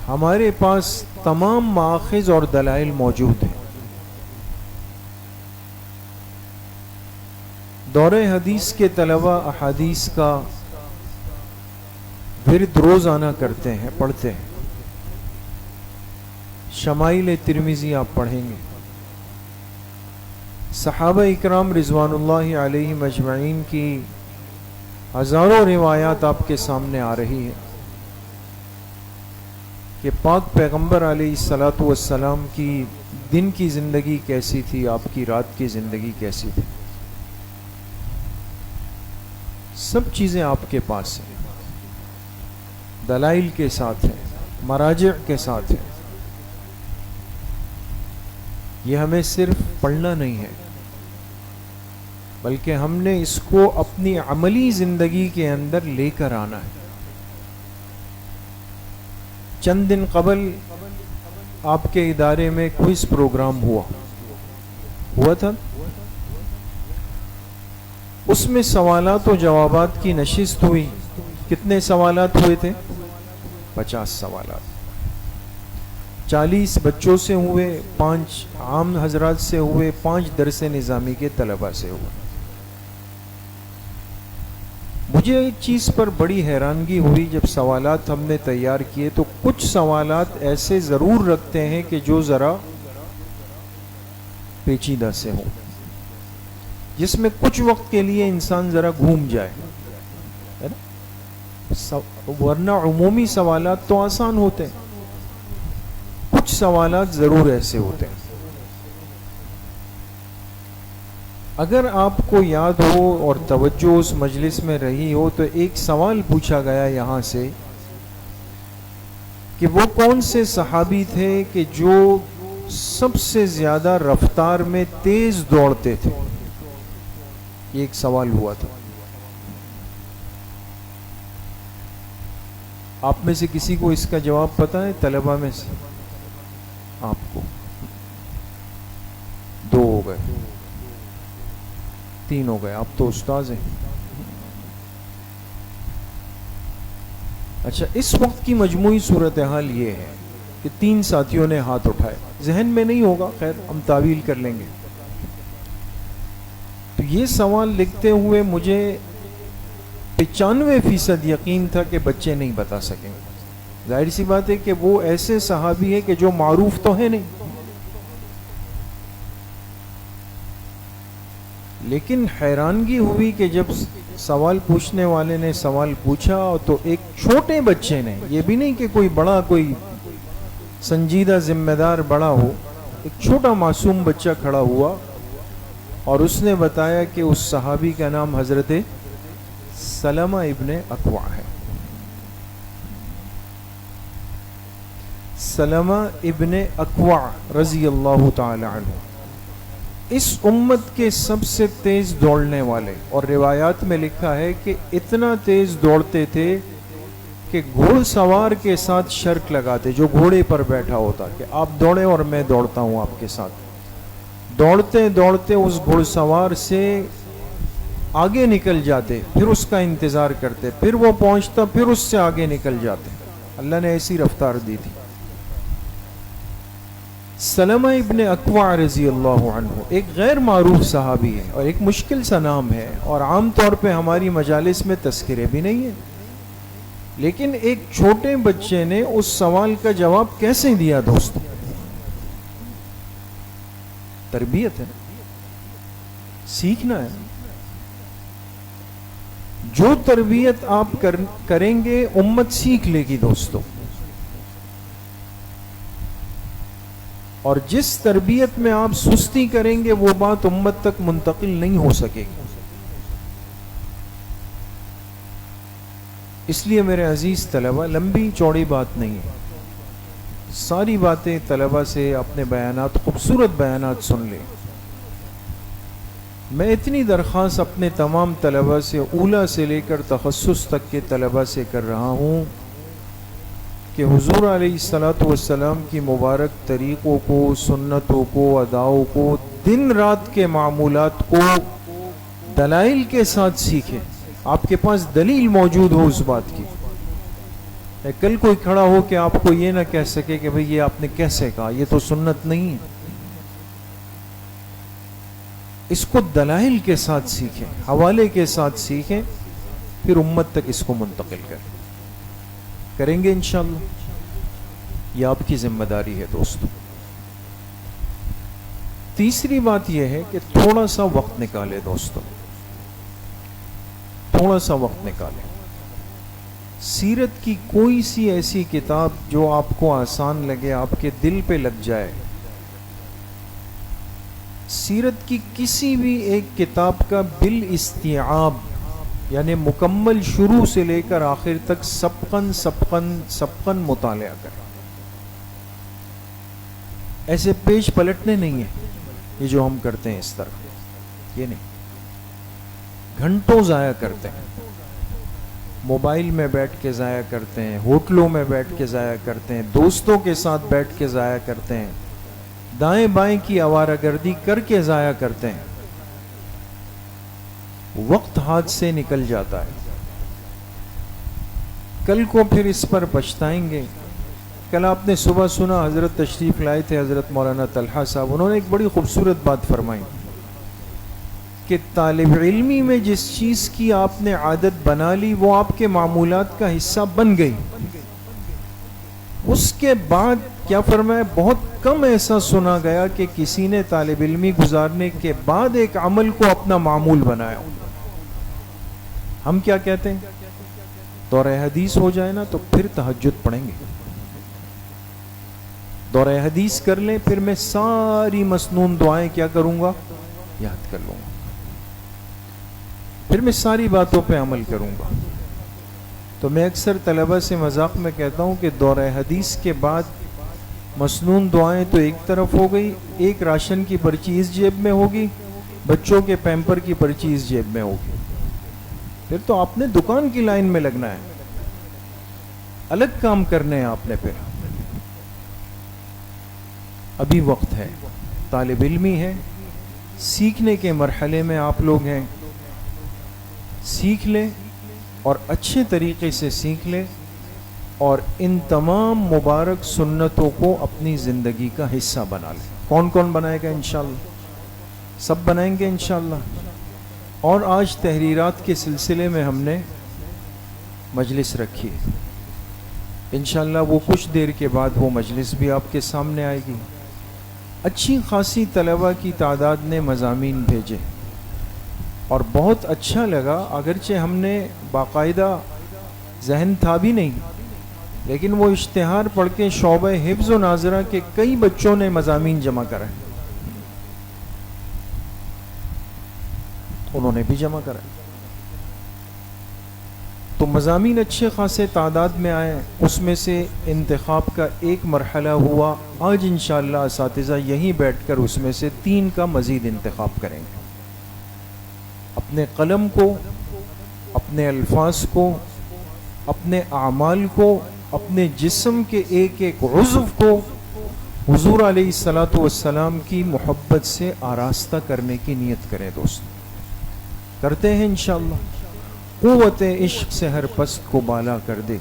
ہمارے پاس تمام مآخذ اور دلائل موجود ہیں. دورہ حدیث کے طلبہ احادیث کا ورد روزانہ کرتے ہیں، پڑھتے ہیں. شمائل ترمذی آپ پڑھیں گے، صحابہ اکرام رضوان اللہ علیہ مجمعین کی ہزاروں روایات آپ کے سامنے آ رہی ہیں کہ پاک پیغمبر علیہ الصلاۃ والسلام کی دن کی زندگی کیسی تھی، آپ کی رات کی زندگی کیسی تھی. سب چیزیں آپ کے پاس ہیں، دلائل کے ساتھ ہیں، مراجع کے ساتھ ہیں. یہ ہمیں صرف پڑھنا نہیں ہے، بلکہ ہم نے اس کو اپنی عملی زندگی کے اندر لے کر آنا ہے. چند دن قبل آپ کے ادارے میں کوئز پروگرام ہوا تھا. اس میں سوالات و جوابات کی نشست ہوئی. کتنے سوالات ہوئے تھے؟ 50 سوالات. 40 بچوں سے ہوئے، 5 عام حضرات سے ہوئے، 5 درس نظامی کے طلبہ سے ہوئے۔ مجھے ایک چیز پر بڑی حیرانگی ہوئی جب سوالات ہم نے تیار کیے تو کچھ سوالات ایسے ضرور رکھتے ہیں کہ جو ذرا پیچیدہ سے ہوں، جس میں کچھ وقت کے لیے انسان ذرا گھوم جائے، ہے نا؟ ورنہ عمومی سوالات تو آسان ہوتے ہیں، کچھ سوالات ضرور ایسے ہوتے ہیں۔ اگر آپ کو یاد ہو اور توجہ اس مجلس میں رہی ہو تو ایک سوال پوچھا گیا یہاں سے کہ وہ کون سے صحابی تھے کہ جو سب سے زیادہ رفتار میں تیز دوڑتے تھے، یہ ایک سوال ہوا تھا۔ آپ میں سے کسی کو اس کا جواب پتا ہے؟ طلبہ میں سے آپ کو 2 ہو گئے، 3 ہو گئے، آپ تو استاذ ہیں۔ اچھا، اس وقت کی مجموعی صورتحال یہ ہے کہ 3 ساتھیوں نے ہاتھ اٹھائے، ذہن میں نہیں ہوگا، خیر ہم تعویل کر لیں گے۔ تو یہ سوال لکھتے ہوئے مجھے 95% یقین تھا کہ بچے نہیں بتا سکیں گے۔ ظاہر سی بات ہے کہ وہ ایسے صحابی ہیں کہ جو معروف تو ہے نہیں، لیکن حیرانگی ہوئی کہ جب سوال پوچھنے والے نے سوال پوچھا تو ایک چھوٹے بچے نے، یہ بھی نہیں کہ کوئی بڑا، کوئی سنجیدہ ذمہ دار بڑا ہو، ایک چھوٹا معصوم بچہ کھڑا ہوا اور اس نے بتایا کہ اس صحابی کا نام حضرت سلمہ ابن اکوع ہے۔ سلمہ ابن اکوع رضی اللہ تعالی عنہ اس امت کے سب سے تیز دوڑنے والے، اور روایات میں لکھا ہے کہ اتنا تیز دوڑتے تھے کہ گھوڑ سوار کے ساتھ شرک لگاتے، جو گھوڑے پر بیٹھا ہوتا کہ آپ دوڑیں اور میں دوڑتا ہوں آپ کے ساتھ۔ دوڑتے دوڑتے اس گھوڑ سوار سے آگے نکل جاتے، پھر اس کا انتظار کرتے، پھر وہ پہنچتا، پھر اس سے آگے نکل جاتے۔ اللہ نے ایسی رفتار دی تھی۔ سلمہ ابن اکوع رضی اللہ عنہ ایک غیر معروف صحابی ہے اور ایک مشکل سا نام ہے، اور عام طور پہ ہماری مجالس میں تذکرے بھی نہیں ہیں، لیکن ایک چھوٹے بچے نے اس سوال کا جواب کیسے دیا دوستو؟ تربیت ہے، سیکھنا ہے۔ جو تربیت آپ کریں گے امت سیکھ لے گی دوستو، اور جس تربیت میں آپ سستی کریں گے وہ بات امت تک منتقل نہیں ہو سکے گی۔ اس لیے میرے عزیز طلبہ، لمبی چوڑی بات نہیں ہے، ساری باتیں طلبہ سے اپنے بیانات، خوبصورت بیانات سن لیں۔ میں اتنی درخواست اپنے تمام طلبہ سے، اولیٰ سے لے کر تخصص تک کے طلبہ سے کر رہا ہوں کہ حضور علیہ الصلاۃ والسلام کی مبارک طریقوں کو، سنتوں کو، اداؤں کو، دن رات کے معمولات کو دلائل کے ساتھ سیکھیں۔ آپ کے پاس دلیل موجود ہو اس بات کی، کل کوئی کھڑا ہو کہ آپ کو یہ نہ کہہ سکے کہ بھئی یہ آپ نے کیسے کہا، یہ تو سنت نہیں ہے۔ اس کو دلائل کے ساتھ سیکھیں، حوالے کے ساتھ سیکھیں، پھر امت تک اس کو منتقل کریں گے انشاءاللہ۔ یہ آپ کی ذمہ داری ہے دوستو۔ تیسری بات یہ ہے کہ تھوڑا سا وقت نکالے دوستو، تھوڑا سا وقت نکالے۔ سیرت کی کوئی سی ایسی کتاب جو آپ کو آسان لگے، آپ کے دل پہ لگ جائے، سیرت کی کسی بھی ایک کتاب کا بالاستیعاب، یعنی مکمل شروع سے لے کر آخر تک سبقاً مطالعہ کریں۔ ایسے پیج پلٹنے نہیں ہیں یہ جو ہم کرتے ہیں اس طرح، یہ نہیں، گھنٹوں ضائع کرتے ہیں، موبائل میں بیٹھ کے ضائع کرتے ہیں، ہوٹلوں میں بیٹھ کے ضائع کرتے ہیں، دوستوں کے ساتھ بیٹھ کے ضائع کرتے ہیں، دائیں بائیں کی آوارہ گردی کر کے ضائع کرتے ہیں۔ وقت ہاتھ سے نکل جاتا ہے، کل کو پھر اس پر پچھتائیں گے کل آپ نے صبح سنا حضرت تشریف لائے تھے حضرت مولانا طلحہ صاحب، انہوں نے ایک بڑی خوبصورت بات فرمائی کہ طالب علمی میں جس چیز کی آپ نے عادت بنا لی وہ آپ کے معمولات کا حصہ بن گئی، اس کے بعد کیا فرمایا، بہت کم ایسا سنا گیا کہ کسی نے طالب علمی گزارنے کے بعد ایک عمل کو اپنا معمول بنایا۔ ہم کیا کہتے ہیں، دورہ حدیث ہو جائے نا تو پھر تہجد پڑھیں گے، دورہ حدیث کر لیں پھر میں ساری مسنون دعائیں کیا کروں گا، یاد کر لوں گا، پھر میں ساری باتوں پہ عمل کروں گا۔ تو میں اکثر طلبہ سے مذاق میں کہتا ہوں کہ دورہ حدیث کے بعد مسنون دعائیں تو ایک طرف ہو گئی، ایک راشن کی پرچی اس جیب میں ہوگی، بچوں کے پیمپر کی پرچی اس جیب میں ہوگی، پھر تو آپ نے دکان کی لائن میں لگنا ہے، الگ کام کرنے ہیں آپ نے۔ پھر ابھی وقت ہے، طالب علمی ہے، سیکھنے کے مرحلے میں آپ لوگ ہیں، سیکھ لیں اور اچھے طریقے سے سیکھ لیں اور ان تمام مبارک سنتوں کو اپنی زندگی کا حصہ بنا لیں۔ کون کون بنائے گا انشاءاللہ؟ سب بنائیں گے انشاءاللہ۔ اور آج تحریرات کے سلسلے میں ہم نے مجلس رکھی ہے، انشاءاللہ وہ کچھ دیر کے بعد وہ مجلس بھی آپ کے سامنے آئے گی۔ اچھی خاصی طلبہ کی تعداد نے مضامین بھیجے اور بہت اچھا لگا، اگرچہ ہم نے باقاعدہ ذہن تھا بھی نہیں، لیکن وہ اشتہار پڑھ کے شعبہ حفظ و ناظرہ کے کئی بچوں نے مضامین جمع کرائے، انہوں نے بھی جمع کرائے، تو مضامین اچھے خاصے تعداد میں آئے، اس میں سے انتخاب کا ایک مرحلہ ہوا۔ آج انشاءاللہ اساتذہ یہیں بیٹھ کر اس میں سے 3 کا مزید انتخاب کریں گے۔ اپنے قلم کو، اپنے الفاظ کو، اپنے اعمال کو، اپنے جسم کے ایک ایک عضو کو حضور علیہ الصلاۃ والسلام کی محبت سے آراستہ کرنے کی نیت کریں۔ دوست کرتے ہیں انشاءاللہ۔ قوت عشق سے ہر پست کو بالا کر دے،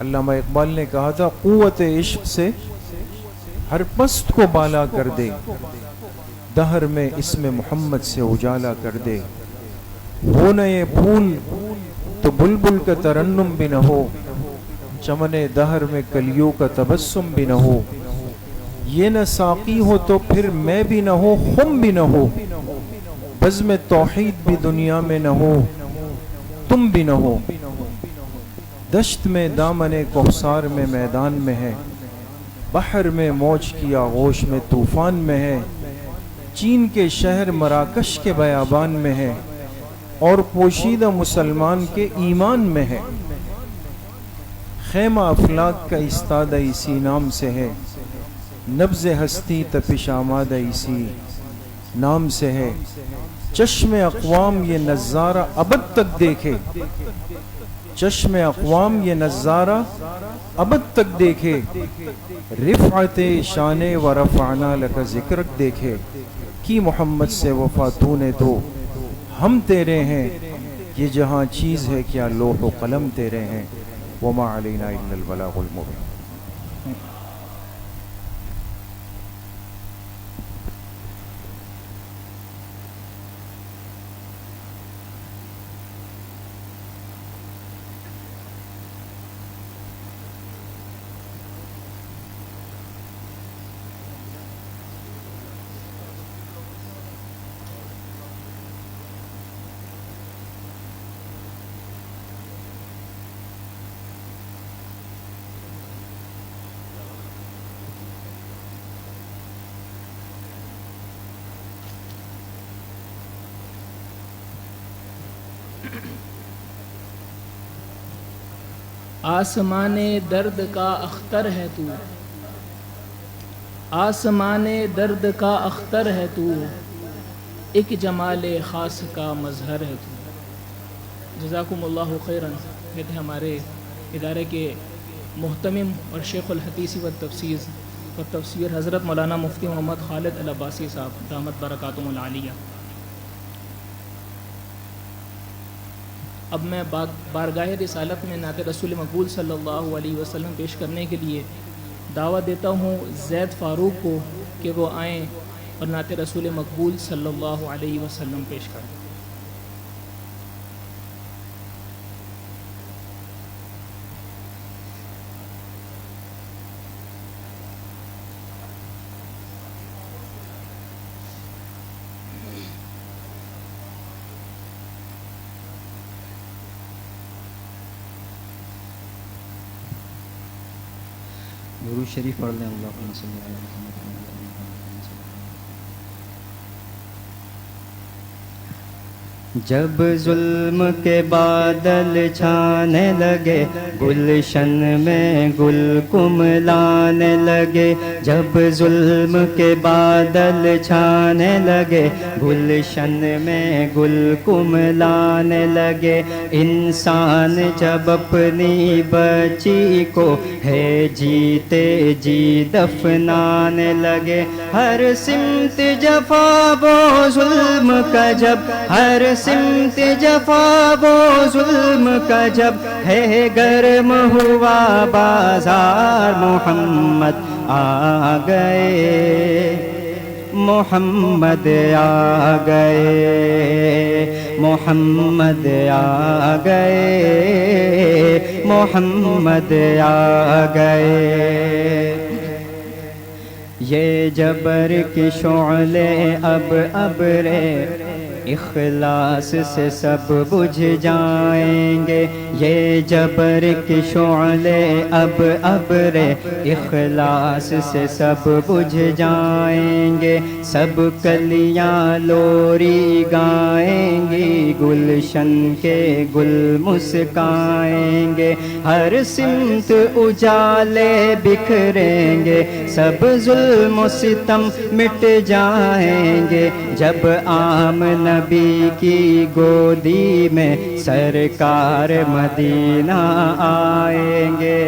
علامہ اقبال نے کہا تھا قوت عشق سے ہر پست کو بالا کر دے، دہر میں اسم محمد سے اجالا کر دے، ہو نہ یہ پھول تو بلبل کا ترنم بھی نہ ہو، چمن دہر میں کلیوں کا تبسم بھی نہ ہو، یہ نہ ساقی ہو تو پھر میں بھی نہ ہو، خم بھی نہ ہو، بزم توحید بھی دنیا میں نہ ہو، تم بھی نہ ہو، دشت میں دامن کوثر میں میدان میں ہے، بحر میں موج کی آغوش میں طوفان میں ہے، چین کے شہر مراکش کے بیابان میں ہے، اور پوشیدہ مسلمان کے ایمان میں ہے، خیمہ افلاک کا استادہ اسی نام سے ہے، نبض ہستی تپش آمادہ اسی نام سے ہے، چشم اقوام یہ نظارہ ابد تک دیکھے، چشم اقوام یہ نظارہ ابد تک دیکھے، رفعت شان و رفعنا لک ذکرک دیکھے، کی محمد سے وفا تو نے تو ہم تیرے ہیں، یہ جہاں چیز ہے کیا لوح و قلم تیرے ہیں، وما علینا الا البلاغ المبین۔ آسمان درد کا اختر ہے تو، آسمان درد کا اختر ہے تو، ایک جمال خاص کا مظہر ہے تو۔ جزاکم اللہ خیراً کہتے ہمارے ادارے کے محتمم اور شیخ الحدیث و تفسیر حضرت مولانا مفتی محمد خالد العباسی صاحب دامت برکاتہم العالیہ۔ اب میں بارگاہ رسالت میں نعت رسول مقبول صلی اللہ علیہ وسلم پیش کرنے کے لیے دعوت دیتا ہوں زید فاروق کو کہ وہ آئیں اور نعت رسول مقبول صلی اللہ علیہ وسلم پیش کریں۔ درود شریف پڑھ لیں اللہم صلی علی محمد۔ جب ظلم کے بادل چھانے لگے گلشن میں گل کملانے لگے، جب ظلم کے بادل چھانے لگے گلشن میں گل کملانے لگے، انسان جب اپنی بچی کو ہے جیتے جی دفنانے لگے، ہر سمت جفا و ظلم کا جب، ہر سمت جفا و ظلم کا جب ہے گرم ہوا بازار، محمد آ گئے، محمد آ گئے، محمد آ گئے، محمد آ گئے۔ یہ جبر کی شعلے اب ابرے اخلاص سے سب بجھ جائیں گے، یہ جبر کی شعلے اب ابرے اخلاص سے سب بجھ جائیں گے، سب کلیاں لوری گائیں گی، گلشن کے گل مسکائیں گے، ہر سمت اجالے بکھریں گے، سب ظلم و ستم مٹ جائیں گے، جب عام نبی کی گودی میں سرکار مدینہ آئیں گے،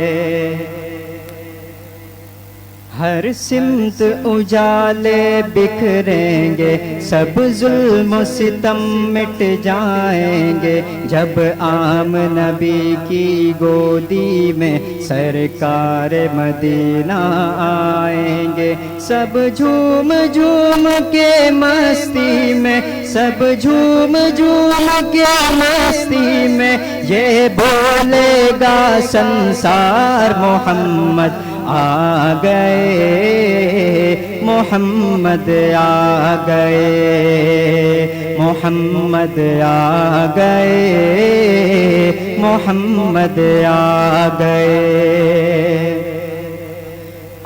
ہر سمت اجالے بکھریں گے، سب ظلم و ستم مٹ جائیں گے، جب عام نبی کی گودی میں سرکار مدینہ آئیں گے، سب جھوم جھوم کے مستی میں، سب جھوم جھوم کے مستی میں یہ بولے گا سنسار، محمد آ گئے، محمد آ گئے، محمد آ گئے، محمد آ گئے۔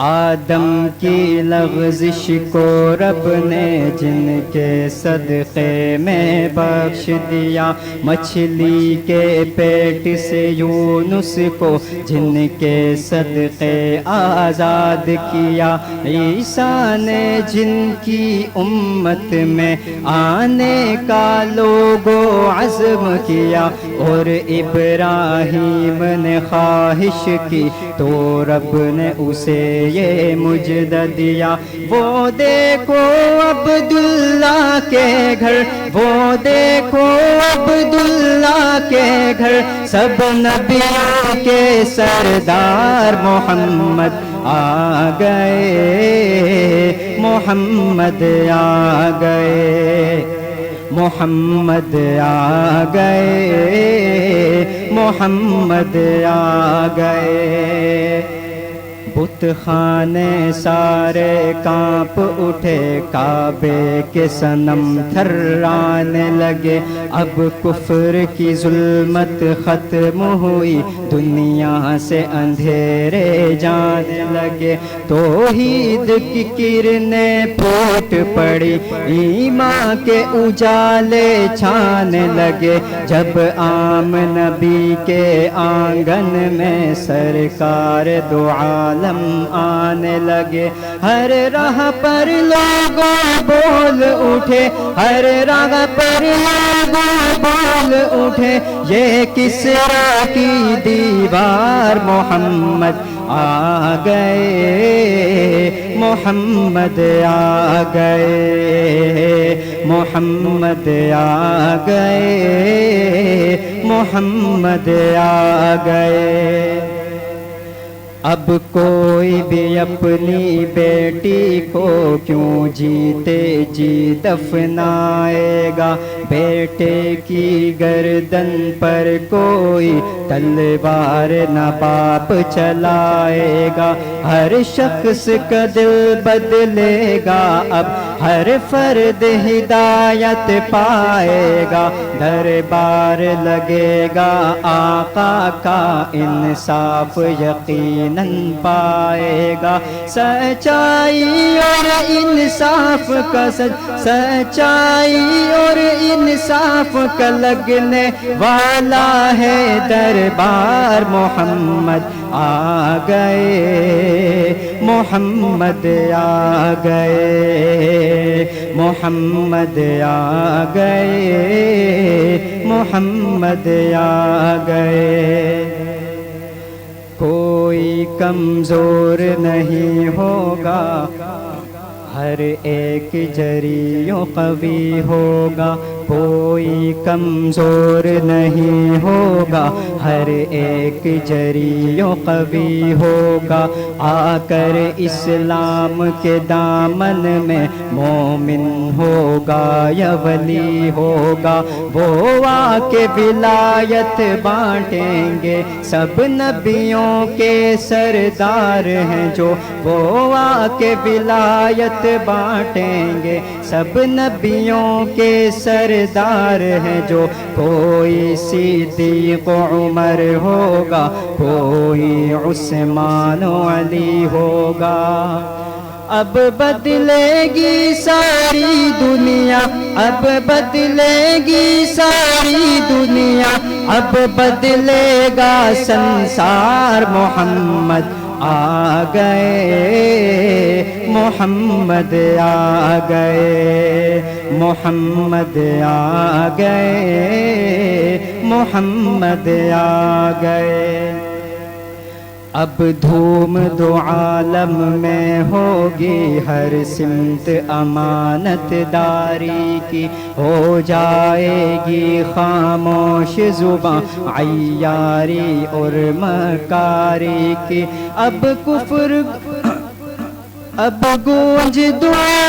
آدم کی لغزش کو رب نے جن کے صدقے میں بخش دیا، مچھلی کے پیٹ سے یونس کو جن کے صدقے آزاد کیا، عیسیٰ نے جن کی امت میں آنے کا لوگو عزم کیا، اور ابراہیم نے خواہش کی تو رب نے اسے یہ مجدہ دیا، وہ دیکھو عبداللہ کے گھر، وہ دیکھو عبداللہ کے گھر، سب نبیوں کے سردار، محمد آ گئے، محمد آ گئے، محمد آ گئے، محمد آ گئے۔ بت خانے سارے کانپ اٹھے، کعبے کے صنم تھرانے لگے، اب کفر کی ظلمت ختم ہوئی، دنیا سے اندھیرے جانے لگے، توحید کی کرنیں پھوٹ پڑی، ایمان کے اجالے چھانے لگے، جب عام نبی کے آنگن میں سرکار دو عالم آنے لگے، ہر راہ پر لوگوں بول اٹھے، ہر راہ پر لوگوں بول اٹھے، یہ کسرا کی دیوار، محمد آ گئے محمد آ گئے محمد آ گئے محمد آ گئے اب کوئی بھی اپنی بیٹی کو کیوں جیتے جی دفنائے گا بیٹے کی گردن پر کوئی تلوار نہ باپ چلائے گا ہر شخص کا دل بدلے گا اب ہر فرد ہدایت پائے گا دربار لگے گا آقا کا انصاف یقیناً پائے گا سچائی اور انصاف کا سچائی اور انصاف کا لگنے والا ہے دربار محمد آ گئے محمد آ گئے محمد آ گئے محمد آ گئے کوئی کمزور نہیں ہوگا ہر ایک جری و قوی ہوگا کوئی کمزور نہیں ہوگا ہر ایک جری و قوی ہوگا آ کر اسلام کے دامن میں مومن ہوگا یا ولی ہوگا وہ آ کے ولایت بانٹیں گے سب نبیوں کے سردار ہیں جو وہ آ کے ولایت بانٹیں گے سب نبیوں کے سردار ہیں جو کوئی صدیق عمر ہوگا کوئی عثمان و علی ہوگا اب بدلے گی ساری دنیا اب بدلے گی ساری دنیا اب بدلے گا سنسار محمد آ گئے محمد آ گئے محمد آ گئے محمد آ گئے اب دھوم دو عالم میں ہوگی ہر سمت امانت داری کی ہو جائے گی خاموش زباں عیاری اور مکاری کی اب کفر اب گونج دعا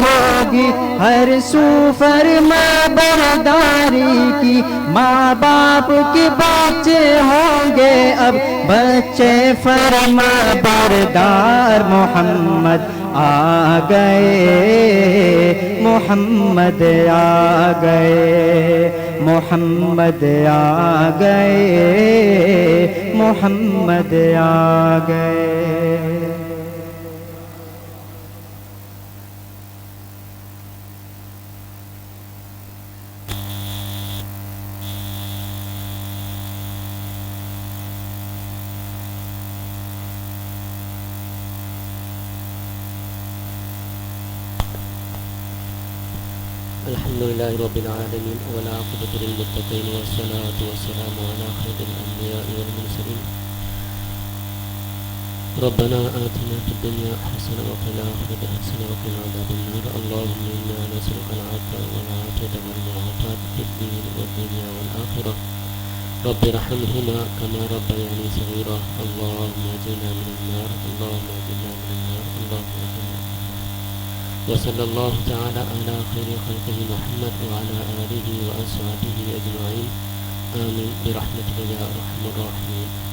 ہوگی ہر سو فرما برداری کی ماں باپ کے بچے ہوں گے اب بچے فرما بردار محمد آ گئے محمد آ گئے محمد آ گئے محمد آ گئے الحمد لله رب العالمين والعاقبة للمتقين والصلاة والسلام على خير الأنبياء والمرسلين ربنا آتنا في الدنيا حسنة وفي الآخرة حسنة وقنا عذاب النار اللهم إنا نسألك العفو والعافية والمعافاة في الدين والدنيا والآخرة رب ارحمهما كما ربياني صغيرا اللهم اجرنا من النار اللهم اجرنا من النار اللهم اجرنا من النار وصلى الله تعالى على خير خلقه محمد وعلى آله وأصحابه أجمعين آمين برحمتك يا أرحم الراحمين